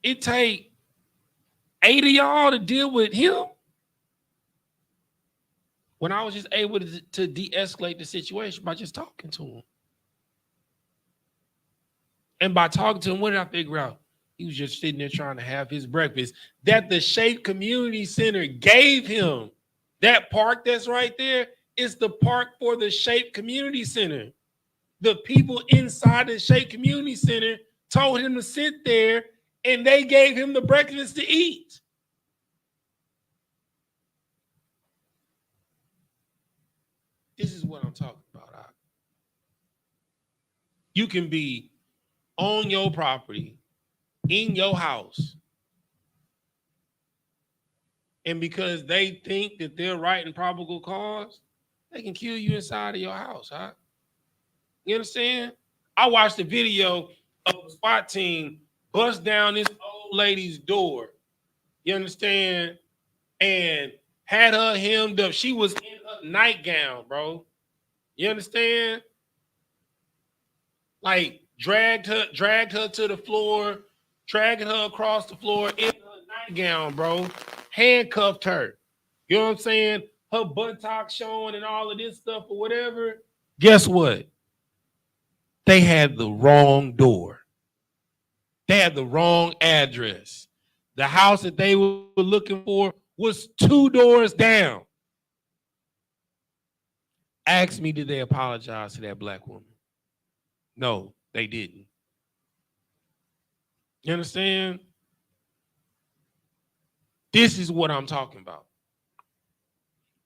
It take 8 of y'all to deal with him when I was just able to de-escalate the situation by just talking to him. And by talking to him, what did I figure out? He was just sitting there trying to have his breakfast that the SHALAM Community Center gave him. That park that's right there is the park for the SHALAM Community Center. The people inside the SHALAM Community Center told him to sit there, and they gave him the breakfast to eat. This is what I'm talking about. You can be on your property, in your house, and because they think that they're right and probable cause, they can kill you inside of your house, huh? You understand? I watched a video of a SWAT team bust down this old lady's door. You understand? And had her hemmed up. She was in her nightgown, bro. You understand? Like dragged her to the floor, dragging her across the floor in her nightgown, bro. Handcuffed her. You know what I'm saying? Her buttocks showing and all of this stuff or whatever. Guess what? They had the wrong door. They had the wrong address. The house that they were looking for was 2 doors down. Ask me, did they apologize to that black woman? No, they didn't. You understand? This is what I'm talking about.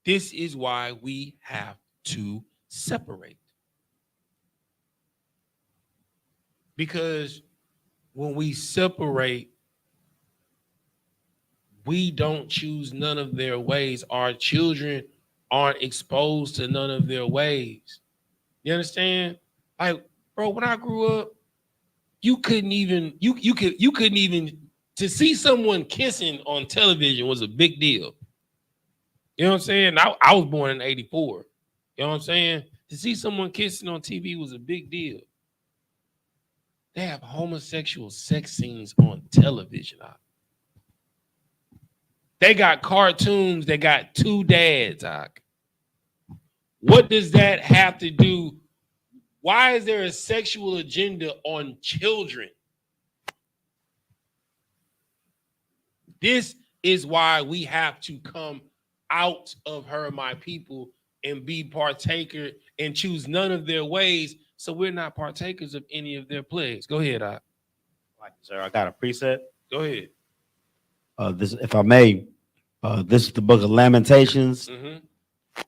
This is why we have to separate. Because when we separate, we don't choose none of their ways. Our children aren't exposed to none of their ways. You understand? Like, bro, when I grew up, you couldn't even to see someone kissing on television was a big deal. You know what I'm saying? I was born in 84. You know what I'm saying? To see someone kissing on TV was a big deal. They have homosexual sex scenes on television. They got cartoons that got 2 dads. What does that have to do? Why is there a sexual agenda on children? This is why we have to come out of her, my people, and be partaker and choose none of their ways, so we're not partakers of any of their plagues. Go ahead, Sir, I got a preset. Go ahead. This, if I may, this is the book of Lamentations,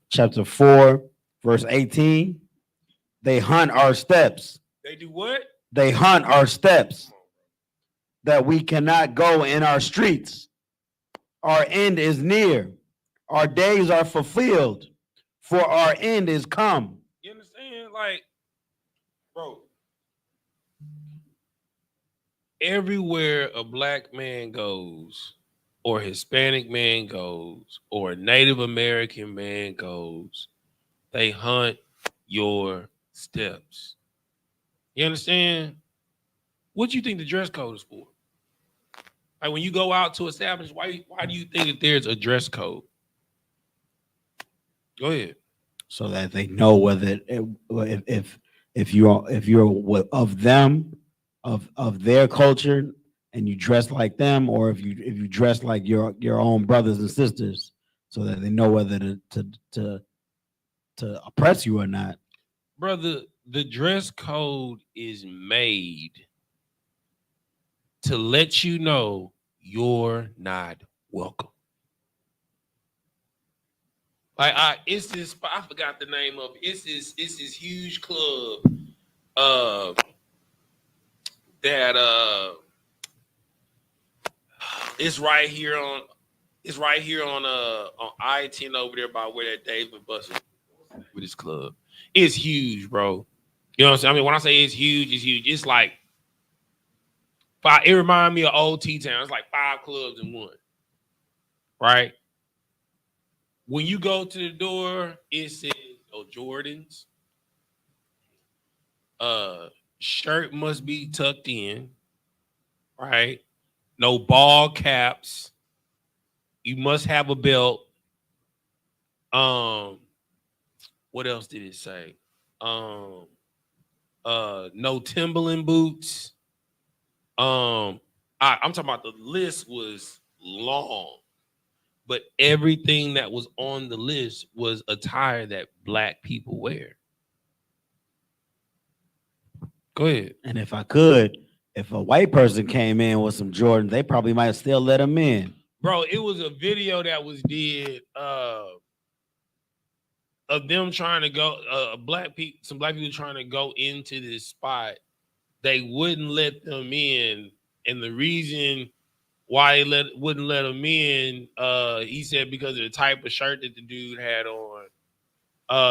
chapter 4, verse 18. They hunt our steps. They do what? They hunt our steps, that we cannot go in our streets. Our end is near. Our days are fulfilled, for our end is come. You understand? Like, bro, everywhere a black man goes, or Hispanic man goes, or a Native American man goes, they hunt your steps. You understand? What do you think the dress code is for? Like, when you go out to establish, why do you think that there's a dress code? Go ahead. So that they know whether if you're of them, of their culture, and you dress like them, or if you dress like your own brothers and sisters, so that they know whether to oppress you or not. Brother, the dress code is made to let you know you're not welcome. Like, it's this, I forgot the name of it. It's this huge club that it's right here on I-10 over there by where that David Buster with his club. It's huge, bro. You know what I'm saying? I mean, when I say it's huge, it's huge. It's like it reminds me of old T-Town. It's like 5 clubs in one. Right? When you go to the door, it says no Jordans. Shirt must be tucked in. Right? No ball caps. You must have a belt. What else did it say? No Timberland boots. I'm talking about the list was long, but everything that was on the list was attire that black people wear. Go ahead. And if I could, if a white person came in with some Jordans, they probably might still let them in. Bro, it was a video that was did of them trying to go, some black people trying to go into this spot. They wouldn't let them in, and the reason why they wouldn't let them in, he said because of the type of shirt that the dude had on.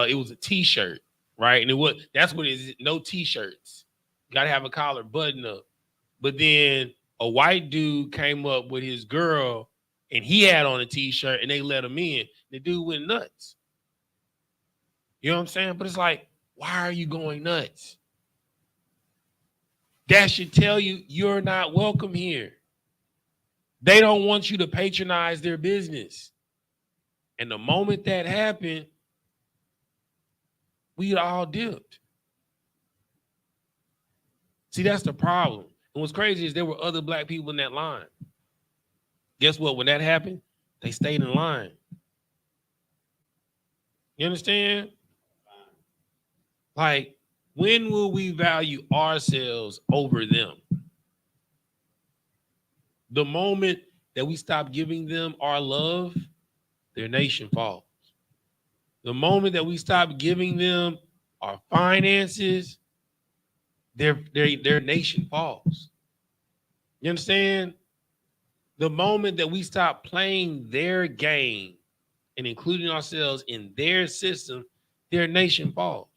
It was a t-shirt, right? And that's what it is. No t-shirts. You gotta have a collar button up. But then a white dude came up with his girl, and he had on a t-shirt, and they let him in. The dude went nuts. You know what I'm saying? But it's like, why are you going nuts? That should tell you you're not welcome here. They don't want you to patronize their business. And the moment that happened, we all dipped. See, that's the problem. And what's crazy is there were other black people in that line. Guess what? When that happened, they stayed in line. You understand? Like, when will we value ourselves over them? The moment that we stop giving them our love, their nation falls. The moment that we stop giving them our finances, their nation falls. You understand? The moment that we stop playing their game and including ourselves in their system, their nation falls.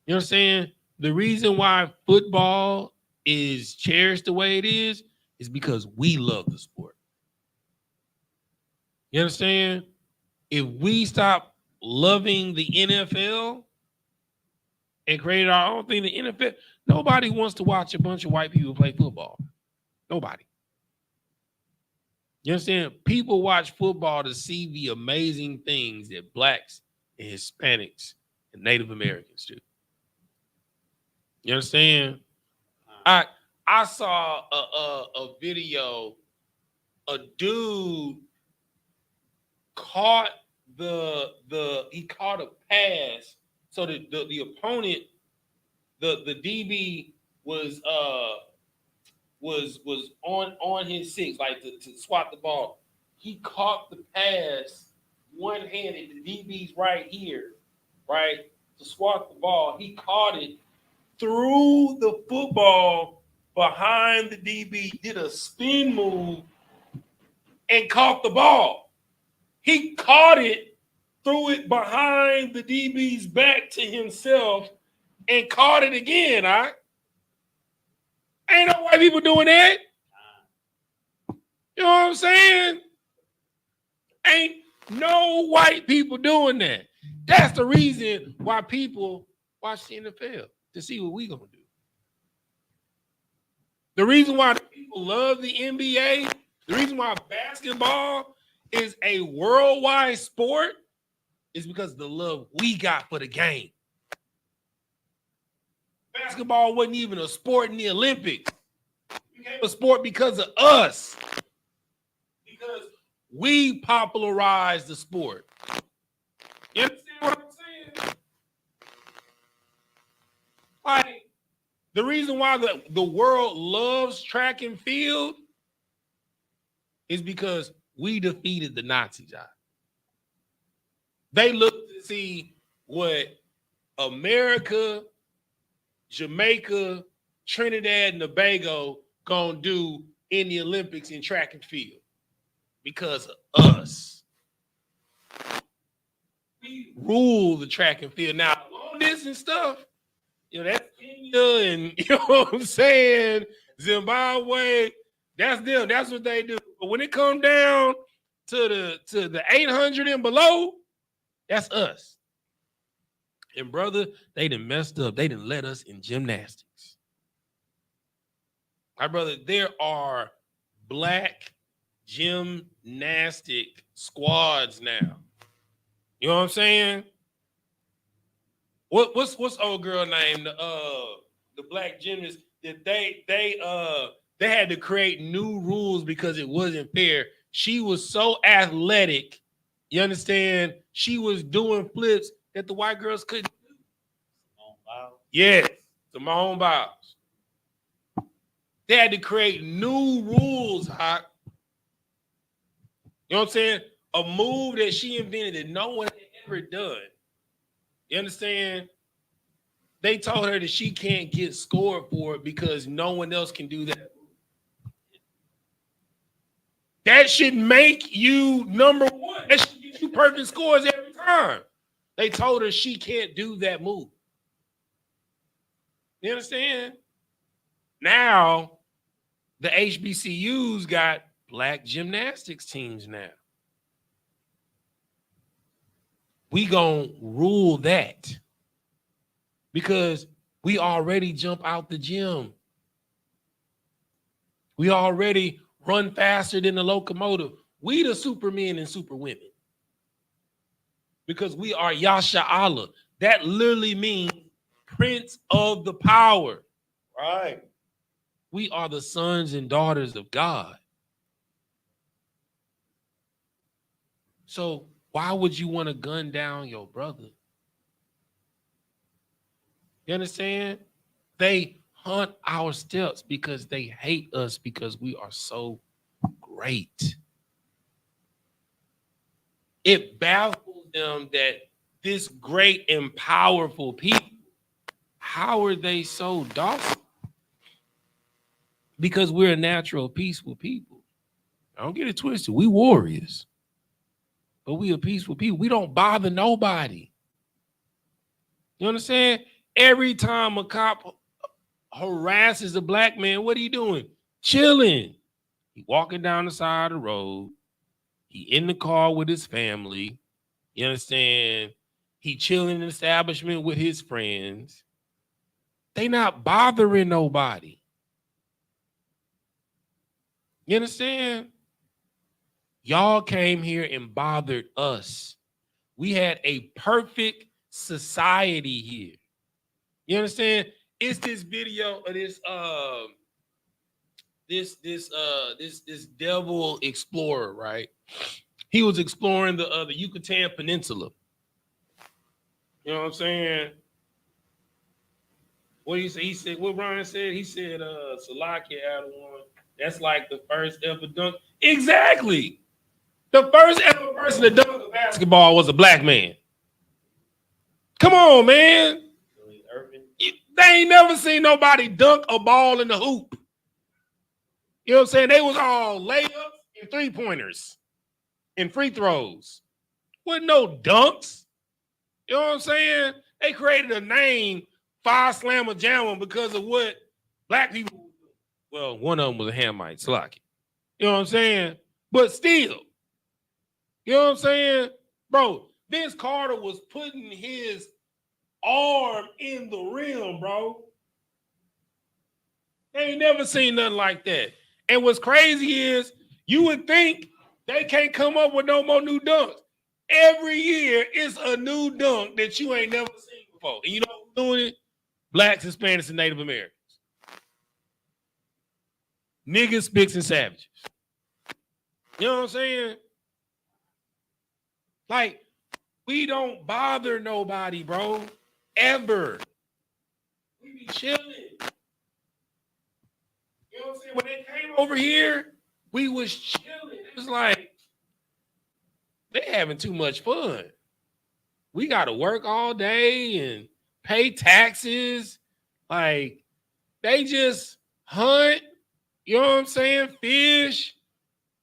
You know what I'm saying? The reason why football is cherished the way it is because we love the sport. You understand? If we stop loving the NFL and create our own thing, the NFL, nobody wants to watch a bunch of white people play football. Nobody. You understand? People watch football to see the amazing things that blacks and Hispanics and Native Americans do. You understand? I saw a video. A dude caught he caught a pass. So the opponent, the DB was on his six, like to swat the ball. He caught the pass one-handed. The DB's right here, right? To swat the ball. He caught it, threw the football behind the DB, did a spin move, and caught the ball. He caught it, threw it behind the DB's back to himself, and caught it again. Ain't no white people doing that. You know what I'm saying? Ain't no white people doing that. That's the reason why people watch the NFL, to see what we gonna do. The reason why people love the NBA, the reason why basketball is a worldwide sport is because of the love we got for the game. Basketball wasn't even a sport in the Olympics. It became a sport because of us. Because we popularized the sport. You understand what I'm saying? Like, the reason why the world loves track and field is because we defeated the Nazis. They look to see what America, Jamaica, Trinidad, and Tobago gonna do in the Olympics in track and field because of us. We rule the track and field. Now, long distance stuff, you know, that's Kenya and, you know what I'm saying, Zimbabwe, that's them. That's what they do. But when it comes down to the 800 and below, that's us. And brother, they done messed up. They done let us in gymnastics. My brother, there are black gymnastic squads now. You know what I'm saying? What's old girl name? The black gymnast that they had to create new rules because it wasn't fair. She was so athletic, you understand? She was doing flips that the white girls couldn't do. Yes, Simone Biles. They had to create new rules, Hawk. You know what I'm saying? A move that she invented that no one had ever done. You understand? They told her that she can't get scored for it because no one else can do that. That should make you number one. That should get you perfect scores every time. They told her she can't do that move. You understand? Now, the HBCUs got black gymnastics teams now. We gonna rule that because we already jump out the gym. We already run faster than the locomotive. We the supermen and superwomen because we are Yasha Allah. That literally means Prince of the Power. Right. We are the sons and daughters of God. So why would you want to gun down your brother? You understand? They hunt our steps because they hate us because we are so great. It baffles them that this great and powerful people, how are they so docile? Because we're a natural, peaceful people. I don't get it twisted. We warriors, but we a peaceful people. We don't bother nobody. You understand? Every time a cop harasses a black man, what are you doing? Chilling. He walking down the side of the road. He in the car with his family. You understand? He chilling in the establishment with his friends. They not bothering nobody. You understand? Y'all came here and bothered us. We had a perfect society here. You understand? It's this video of this devil explorer, right? He was exploring the Yucatan Peninsula. You know what I'm saying? What do you say? He said, what Ryan said? He said, Salakia had one. That's like the first ever dunk. Exactly. The first ever person to dunk a basketball was a black man. Come on, man. They ain't never seen nobody dunk a ball in the hoop. You know what I'm saying? They was all layups and three-pointers and free throws. Wasn't no dunks. You know what I'm saying? They created a name, Five Slammer Jammer, because of what black people do. Well, one of them was a Hamite, Slocky. You know what I'm saying? But still, you know what I'm saying? Bro, Vince Carter was putting his arm in the rim, bro. They ain't never seen nothing like that. And what's crazy is you would think they can't come up with no more new dunks. Every year it's a new dunk that you ain't never seen before. And you know who's doing it? Blacks, Hispanics, and Native Americans. Niggas, spics, and savages. You know what I'm saying? Like, we don't bother nobody, bro. Ever. We be chilling. You know what I'm saying? When they came over here, we was chilling. It was like, they having too much fun. We got to work all day and pay taxes. Like, they just hunt, you know what I'm saying? Fish,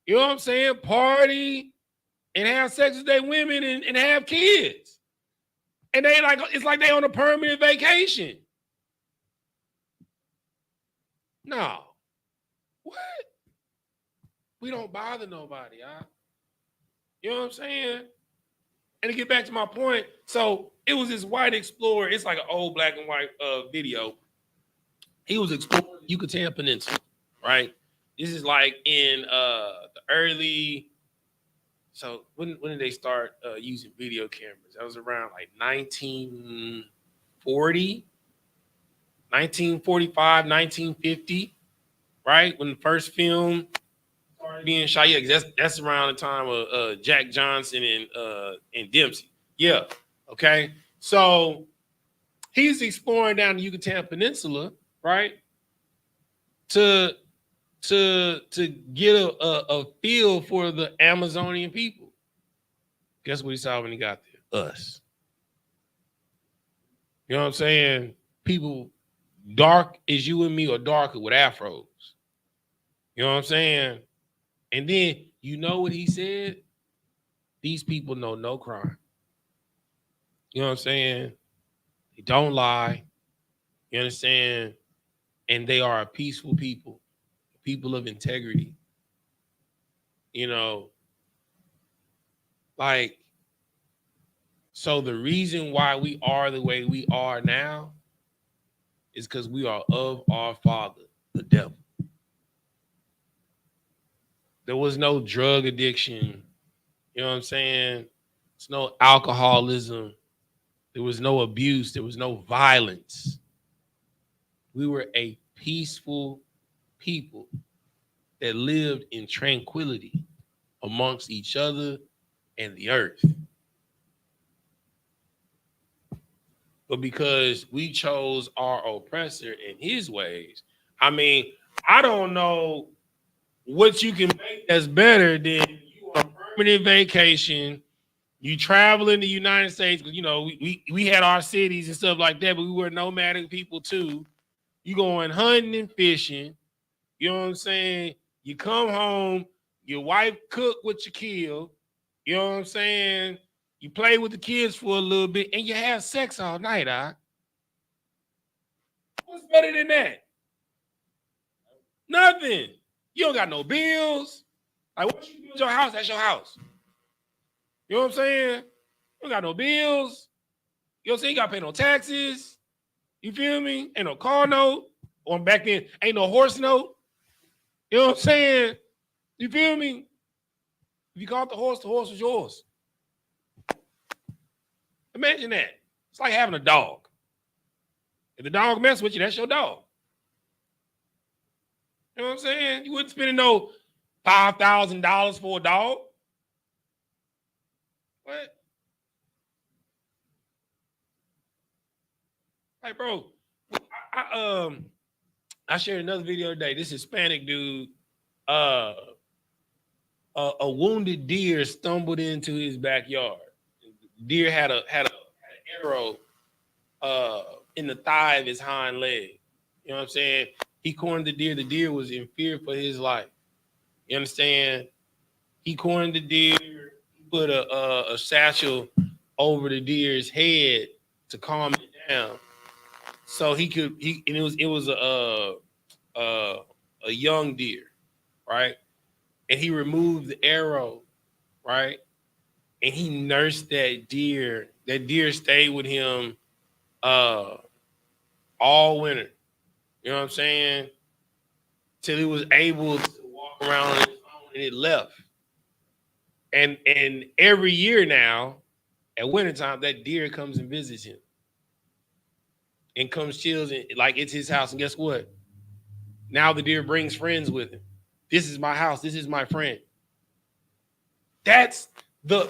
you know what I'm saying? Party and have sex with their women and have kids. And they like, it's like they on a permanent vacation. No. What? We don't bother nobody, huh? You know what I'm saying? And to get back to my point, so it was this white explorer. It's like an old black and white video. He was exploring the Yucatan Peninsula, right? This is like in the early. So when did they start using video cameras? That was around like 1940, 1945, 1950, right? When the first film started being shot. Yeah, that's around the time of Jack Johnson and Dempsey. Yeah. Okay. So he's exploring down the Yucatan Peninsula, right? To get a feel for the Amazonian people. Guess what he saw when he got there? Us. You know what I'm saying? People dark as you and me or darker with afros. You know what I'm saying? And then you know what he said? These people know no crime. You know what I'm saying? They don't lie. You understand? And they are a peaceful people, people of integrity. You know, like, so the reason why we are the way we are now is because we are of our father, the devil. There was no drug addiction. You know what I'm saying? There's no alcoholism. There was no abuse. There was no violence. We were a peaceful people that lived in tranquility amongst each other and the earth. But because we chose our oppressor in his ways, I mean, I don't know what you can make that's better than you on a permanent vacation. You travel in the United States, because you know we had our cities and stuff like that, but we were nomadic people too. You going hunting and fishing, you know what I'm saying? You come home, your wife cook what you kill, you know what I'm saying? You play with the kids for a little bit, and you have sex all night, huh? What's better than that? Nothing. You don't got no bills. Like, once you build your house, that's your house. You know what I'm saying? You don't got no bills. You know what I'm saying? You got to pay no taxes. You feel me? Ain't no car note. Or back then, ain't no horse note. You know what I'm saying? You feel me? If you caught the horse was yours. Imagine that. It's like having a dog. If the dog mess with you, that's your dog. You know what I'm saying? You wouldn't spend no $5,000 for a dog. What? Like, bro, I shared another video today. This Hispanic dude, a wounded deer stumbled into his backyard. Deer had an arrow in the thigh of his hind leg. You know what I'm saying? He cornered the deer. The deer was in fear for his life. You understand? He cornered the deer, put a satchel over the deer's head to calm it down, so he could. And it was a young deer, right? And he removed the arrow, right? And he nursed that deer. That deer stayed with him all winter. You know what I'm saying? Till he was able to walk around on his own, and it left. And every year now, at wintertime, that deer comes and visits him. And comes chills and like it's his house. And guess what? Now the deer brings friends with him. This is my house. This is my friend. That's the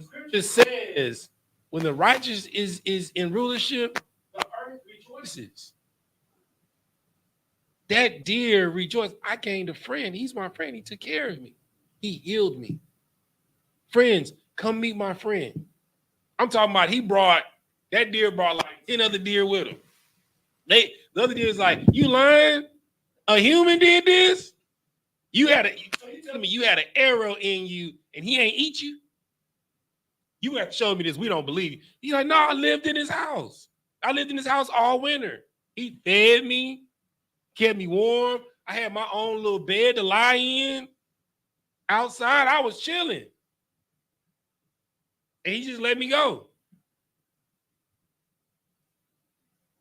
scripture says when the righteous is in rulership, the earth rejoices. That deer rejoiced. I gained a friend. He's my friend. He took care of me. He healed me. Friends, come meet my friend. I'm talking about that deer brought like 10 other deer with him. The other deer is like, you lying? A human did this? You telling me you had an arrow in you and he ain't eat you? You have to show me this. We don't believe you. He's like, no, I lived in his house. I lived in his house all winter. He fed me, kept me warm. I had my own little bed to lie in. Outside, I was chilling. And he just let me go.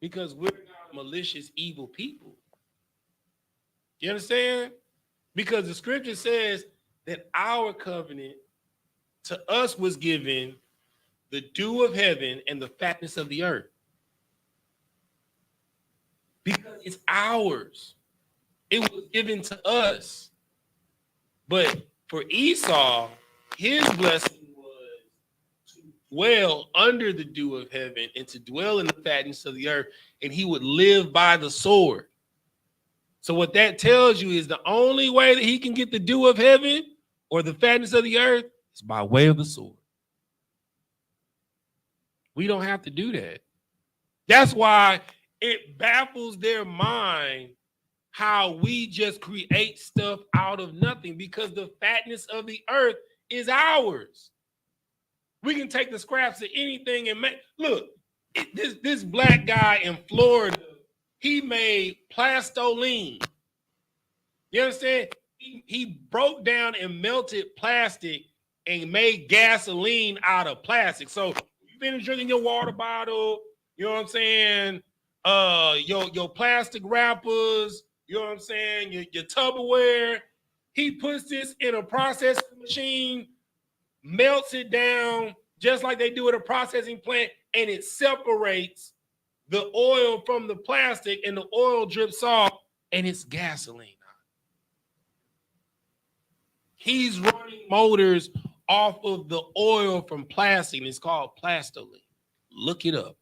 Because we're not malicious, evil people. You understand? Because the scripture says that our covenant to us was given the dew of heaven and the fatness of the earth. Because it's ours. It was given to us. But for Esau, his blessing was to dwell under the dew of heaven and to dwell in the fatness of the earth, and he would live by the sword. So what that tells you is the only way that he can get the dew of heaven or the fatness of the earth is by way of the sword. We don't have to do that. That's why it baffles their mind how we just create stuff out of nothing, because the fatness of the earth is ours. We can take the scraps of anything and make, look, this black guy in Florida, he made plastoline. You understand? He broke down and melted plastic and made gasoline out of plastic. So you finish drinking your water bottle, you know what I'm saying? Your plastic wrappers, you know what I'm saying? Your Tupperware. He puts this in a processing machine, melts it down just like they do at a processing plant, and it separates the oil from the plastic, and the oil drips off, and it's gasoline. He's running motors off of the oil from plastic. It's called plastoline. Look it up.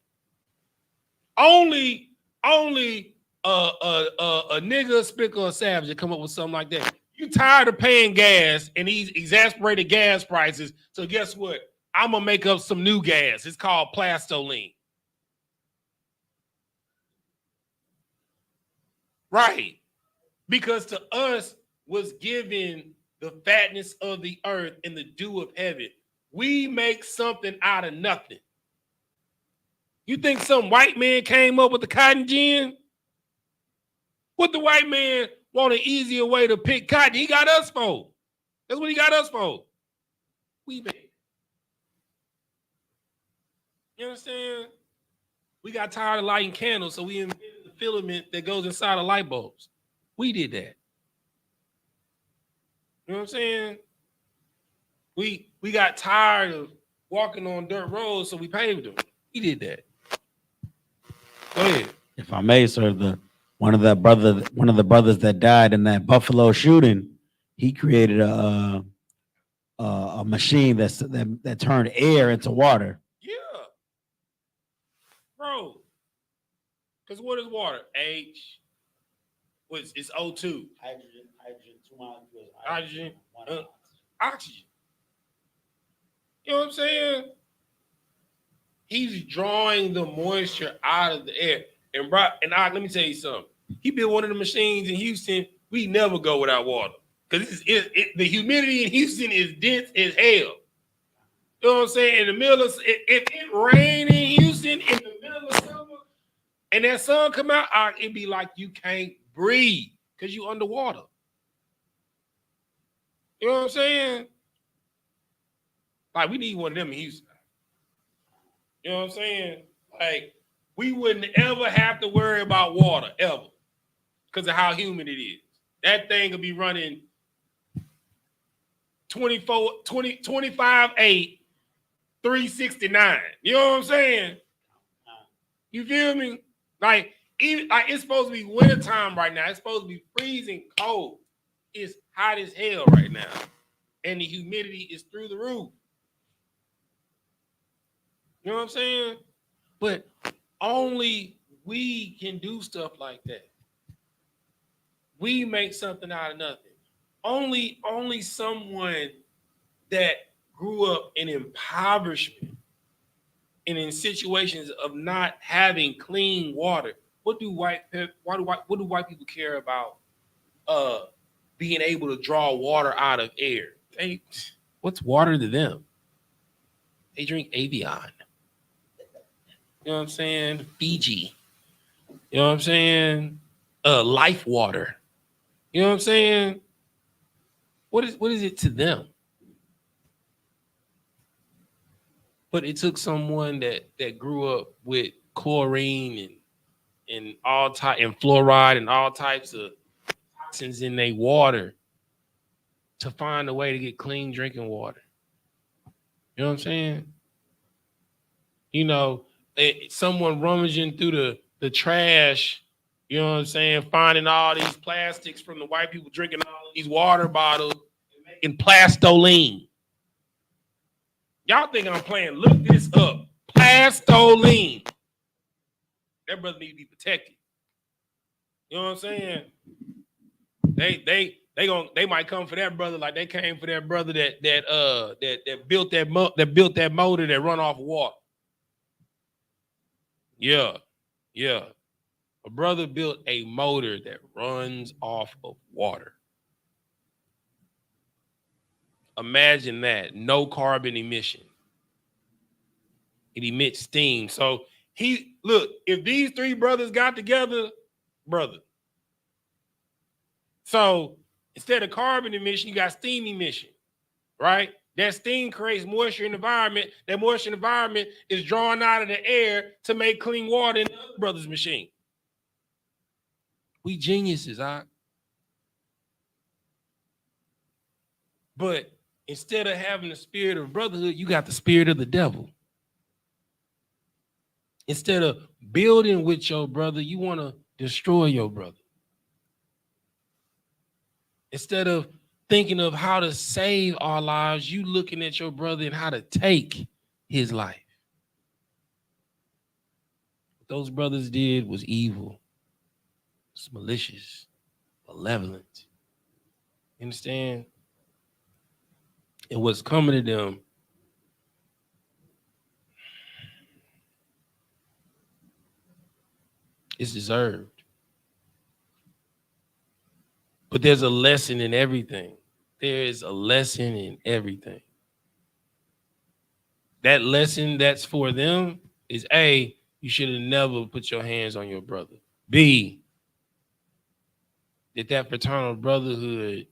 Only a nigga, a spick, or a savage to come up with something like that. You tired of paying gas and these exasperated gas prices. So guess what? I'm gonna make up some new gas. It's called plastoline. Right. Because to us was given the fatness of the earth and the dew of heaven. We make something out of nothing. You think some white man came up with the cotton gin? What the white man want an easier way to pick cotton? He got us for. That's what he got us for. We made it. You understand? We got tired of lighting candles, so we invented the filament that goes inside of light bulbs. We did that. You know what I'm saying? We got tired of walking on dirt roads, so we paved them. We did that. Go ahead. If I may, sir, one of the brothers that died in that Buffalo shooting, he created a machine that turned air into water. Yeah, bro. Because what is water? It's O2. Hydrogen, 2 molecules. Hydrogen, oxygen. You know what I'm saying? He's drawing the moisture out of the air. And let me tell you something. He built one of the machines in Houston. We never go without water, because the humidity in Houston is dense as hell. You know what I'm saying? In the middle of if it rain in Houston in the middle of summer and that sun come out, it'd be like you can't breathe because you underwater. You know what I'm saying? Like, we need one of them in Houston. You know what I'm saying? Like, we wouldn't ever have to worry about water, ever, because of how humid it is. That thing will be running 25/8, 369. You know what I'm saying? You feel me? Like, it's supposed to be wintertime right now. It's supposed to be freezing cold. It's hot as hell right now. And the humidity is through the roof. You know what I'm saying? But only we can do stuff like that. We make something out of nothing. Only someone that grew up in impoverishment and in situations of not having clean water. What do white people care about? Being able to draw water out of air. What's water to them? They drink Avion. You know what I'm saying? Fiji. You know what I'm saying? Life water. You know what I'm saying? What is it to them? But it took someone that grew up with chlorine and all type and fluoride and all types of toxins in their water to find a way to get clean drinking water. You know what I'm saying? You know, someone rummaging through the trash, you know what I'm saying, finding all these plastics from the white people drinking all these water bottles and making plastoline. Y'all think I'm playing? Look this up. Plastoline. That brother need to be protected. You know what I'm saying? They might come for that brother like they came for that brother that built that motor that run off water. Yeah. A brother built a motor that runs off of water. Imagine that. No carbon emission. It emits steam. So if these three brothers got together, brother. So instead of carbon emission, you got steam emission, right? That steam creates moisture in the environment. That moisture in the environment is drawn out of the air to make clean water in the other brother's machine. We geniuses, huh? But instead of having the spirit of brotherhood, you got the spirit of the devil. Instead of building with your brother, you want to destroy your brother. Instead of thinking of how to save our lives, you looking at your brother and how to take his life. What those brothers did was evil. It's malicious, malevolent. You understand? And what's coming to them is deserved. But there's a lesson in everything. There is a lesson in everything. That lesson that's for them is A, you should have never put your hands on your brother. B, that fraternal brotherhood,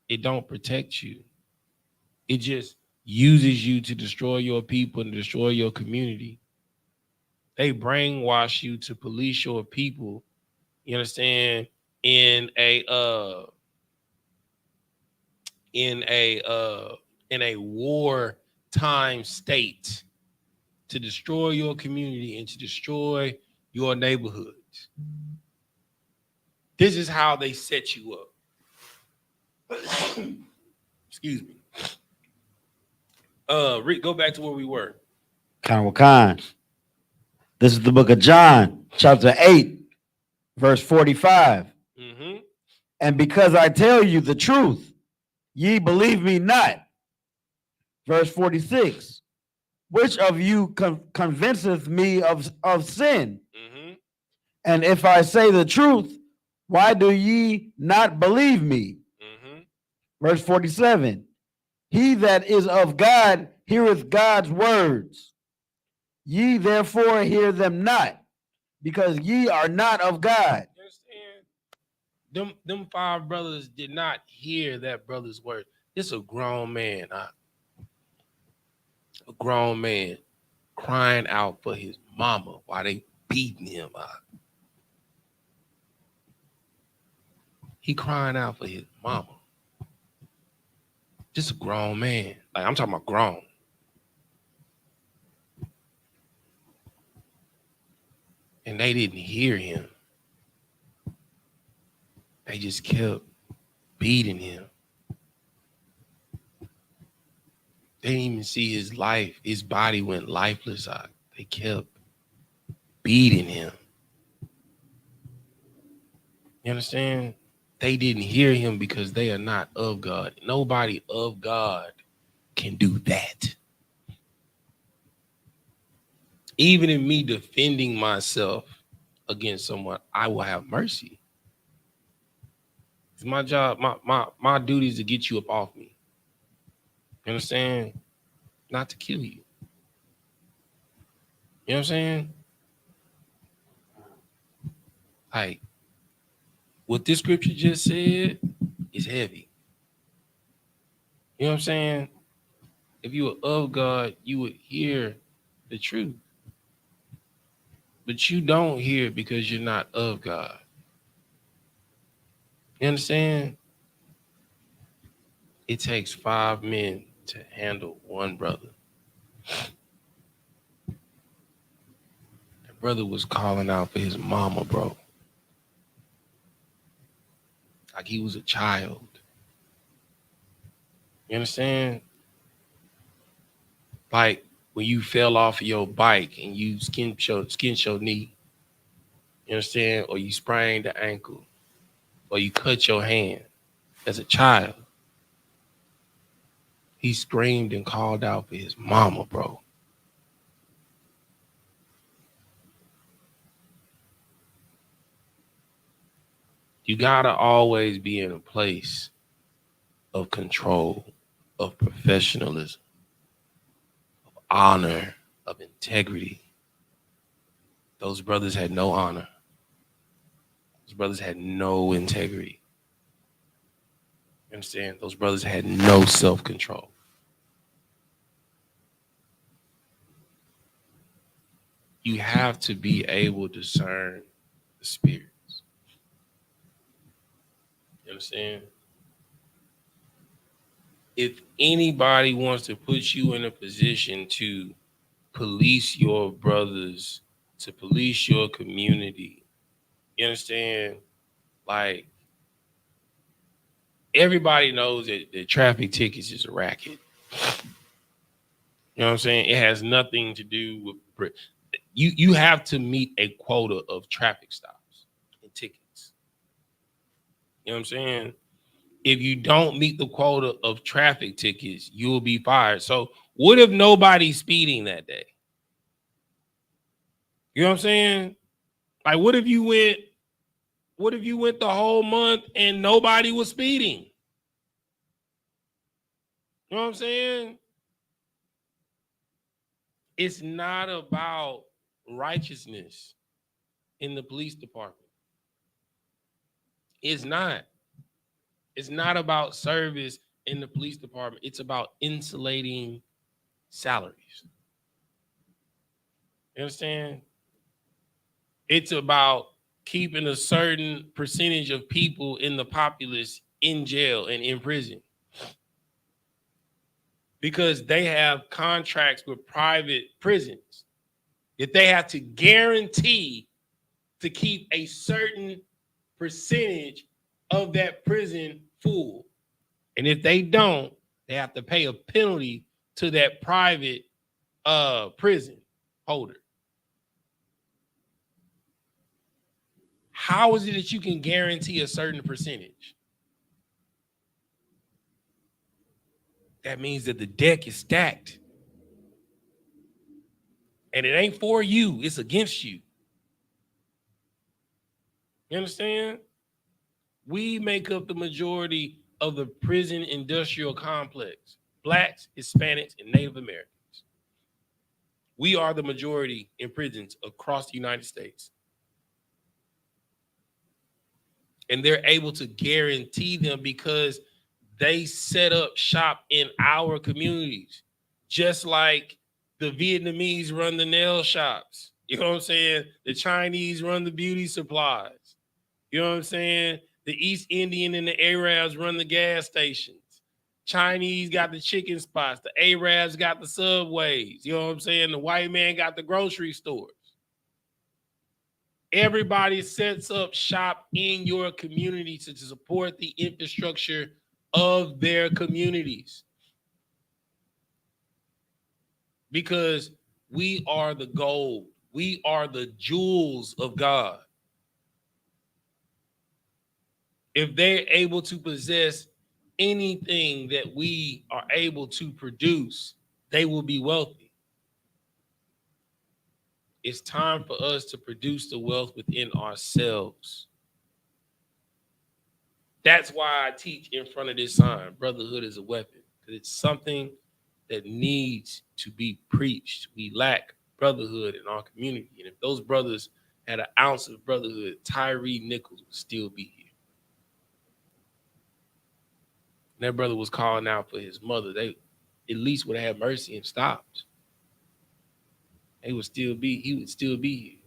it don't protect you. It just uses you to destroy your people and destroy your community. They brainwash you to police your people, you understand, in a wartime state to destroy your community and to destroy your neighborhoods. This is how they set you up. Excuse me. Rick, go back to where we were. Khan. This is the book of John, chapter 8, verse 45. Mm-hmm. And because I tell you the truth, ye believe me not. Verse 46. Which of you convinceth me of sin? Mm-hmm. And if I say the truth, why do ye not believe me? Mm-hmm. Verse 47. He that is of God heareth God's words. Ye therefore hear them not, because ye are not of God. You understand? Them five brothers did not hear that brother's word. This is a grown man, a grown man crying out for his mama while they beating him up. He crying out for his mama. Just a grown man. Like, I'm talking about grown. And they didn't hear him. They just kept beating him. They didn't even see his life. His body went lifeless out. They kept beating him. You understand? They didn't hear him because they are not of God. Nobody of God can do that. Even in me defending myself against someone, I will have mercy. It's my job, my duty is to get you up off me. You understand? Not to kill you. You know what I'm saying? Like, what this scripture just said is heavy. You know what I'm saying? If you were of God, you would hear the truth. But you don't hear it because you're not of God. You understand? It takes 5 men to handle one brother. That brother was calling out for his mama, bro. Like he was a child. You understand? Like when you fell off of your bike and you skinned your knee. You understand? Or you sprained the ankle. Or you cut your hand as a child. He screamed and called out for his mama, bro. You gotta always be in a place of control, of professionalism, of honor, of integrity. Those brothers had no honor. Those brothers had no integrity. You understand? Those brothers had no self-control. You have to be able to discern the spirits. You understand? If anybody wants to put you in a position to police your brothers, to police your community, you understand? Like, everybody knows that traffic tickets is a racket. You know what I'm saying? It has nothing to do with you have to meet a quota of traffic stops and tickets. You know what I'm saying? If you don't meet the quota of traffic tickets, you will be fired. So what if nobody's speeding that day? You know what I'm saying? Like what if you went the whole month and nobody was speeding? You know what I'm saying? It's not about righteousness in the police department. It's not. It's not about service in the police department. It's about insulating salaries. You understand? It's about keeping a certain percentage of people in the populace in jail and in prison. Because they have contracts with private prisons that they have to guarantee to keep a certain percentage of that prison full. And if they don't, they have to pay a penalty to that private prison holder. How is it that you can guarantee a certain percentage? That means that the deck is stacked. And it ain't for you, it's against you. You understand? We make up the majority of the prison industrial complex. Blacks, Hispanics, and Native Americans. We are the majority in prisons across the United States. And they're able to guarantee them because they set up shop in our communities. Just like the Vietnamese run the nail shops. You know what I'm saying? The Chinese run the beauty supplies. You know what I'm saying? The East Indian and the Arabs run the gas stations. Chinese got the chicken spots. The Arabs got the subways. You know what I'm saying? The white man got the grocery stores. Everybody sets up shop in your community to support the infrastructure of their communities. Because we are the gold. We are the jewels of God. If they're able to possess anything that we are able to produce, they will be wealthy. It's time for us to produce the wealth within ourselves. That's why I teach in front of this sign, brotherhood is a weapon, because it's something that needs to be preached. We lack brotherhood in our community. And if those brothers had an ounce of brotherhood, Tyree Nichols would still be here. And that brother was calling out for his mother. They at least would have had mercy and stopped. He would still be here.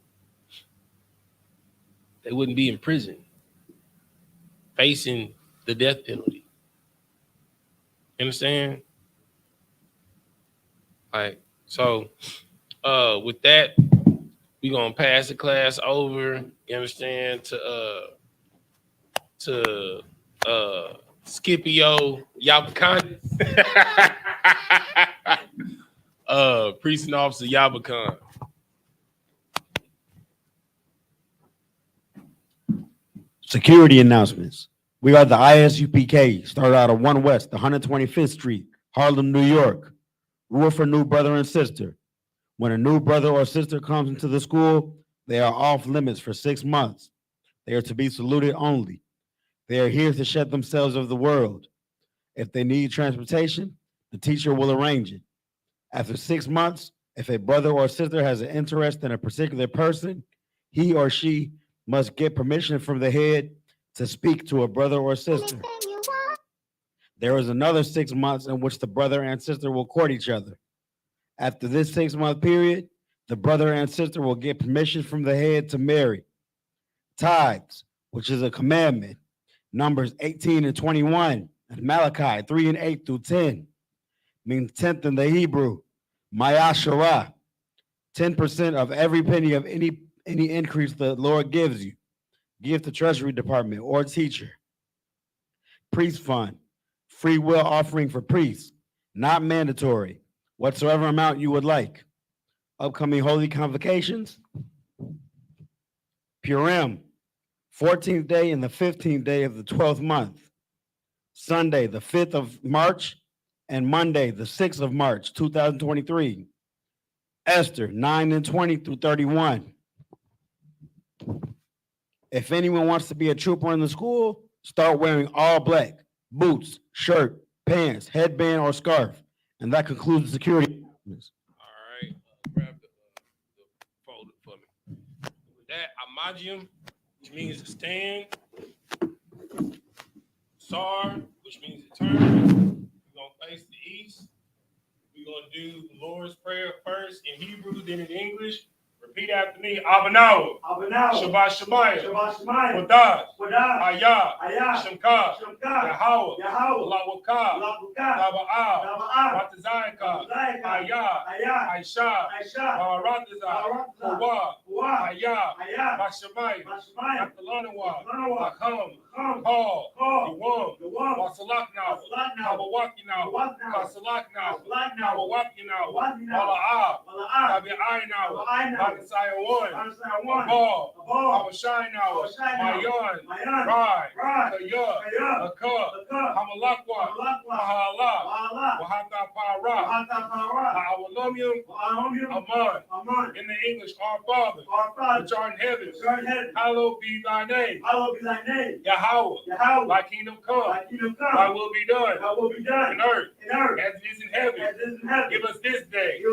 They wouldn't be in prison facing the death penalty. Understand? Like, so with that, we're gonna pass the class over, you understand, to Scipio Yabakan. Precinct Officer Yabakan. Security announcements. We are the ISUPK, started out of 1 West, 125th Street, Harlem, New York. Rule for new brother and sister. When a new brother or sister comes into the school, they are off limits for 6 months. They are to be saluted only. They are here to shed themselves of the world. If they need transportation, the teacher will arrange it. After 6 months, if a brother or sister has an interest in a particular person, he or she must get permission from the head to speak to a brother or sister. There is another 6 months in which the brother and sister will court each other. After this 6-month period, the brother and sister will get permission from the head to marry. Tithes, which is a commandment, Numbers 18 and 21, and Malachi 3 and 8 through 10, means 10th in the Hebrew, Mayashara, 10% of every penny of any increase the Lord gives you. Give to Treasury Department or teacher. Priest fund, free will offering for priests, not mandatory, whatsoever amount you would like. Upcoming holy convocations, Purim, 14th day and the 15th day of the 12th month. Sunday, the 5th of March, and Monday, the 6th of March, 2023. Esther, 9 and 20 through 31. If anyone wants to be a trooper in the school, start wearing all black, boots, shirt, pants, headband, or scarf. And that concludes the security. All right, grab the folder for me. With that, Amagium, which means to stand. Sar, which means to turn. We're going to face the east. We're going to do the Lord's Prayer first in Hebrew, then in English. Repeat after me. Abanawa. Shabbat Shemayah. Wadad. Ayah. Shemka. Yahweh. Lawakah. Taba'ah. Watazayaka. Ayah. Aisha. Baratazah. Hawa. Ayah. Bashamayah. Yatalanawa. Acham. Paul. Yuwam. Wasalakna. Kabawakina. Kasalakna. Kabawakina. Wala'ah. Tabi'ayna. Messiah one, Abal, Abashayna, Mayon, Rai, Kayah, Akah, Hamalakwa, Mahala, Wahata Para, Awalomium, Aman. In the English, our Father, which art in heaven, hallowed be thy name. Yahweh, thy kingdom come, thy will be done, in earth, as it is in heaven. Give us this day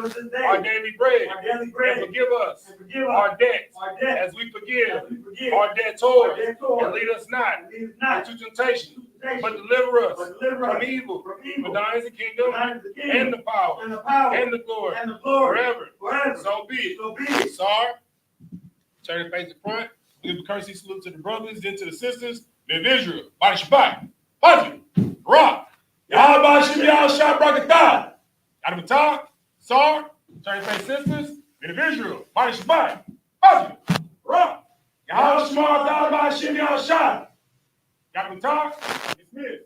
our daily bread, and forgive us our debts as we forgive our debtors, and lead us not into temptation, but deliver us from evil. For thine is the kingdom, and the power, and the glory, forever. So be it. Sar, turn your face to front. Give a courtesy salute to the brothers, then to the sisters. Live Israel. Body Shabbat. Hajj. Rock. Yahweh Shem Shah Brakatah. Adamatah. Sar, turn your face, sisters. Live Israel. Body Shabbat. Hajj. Rock. Yahweh Shema Yahweh Shem Shah. Adamatah. Dismissed.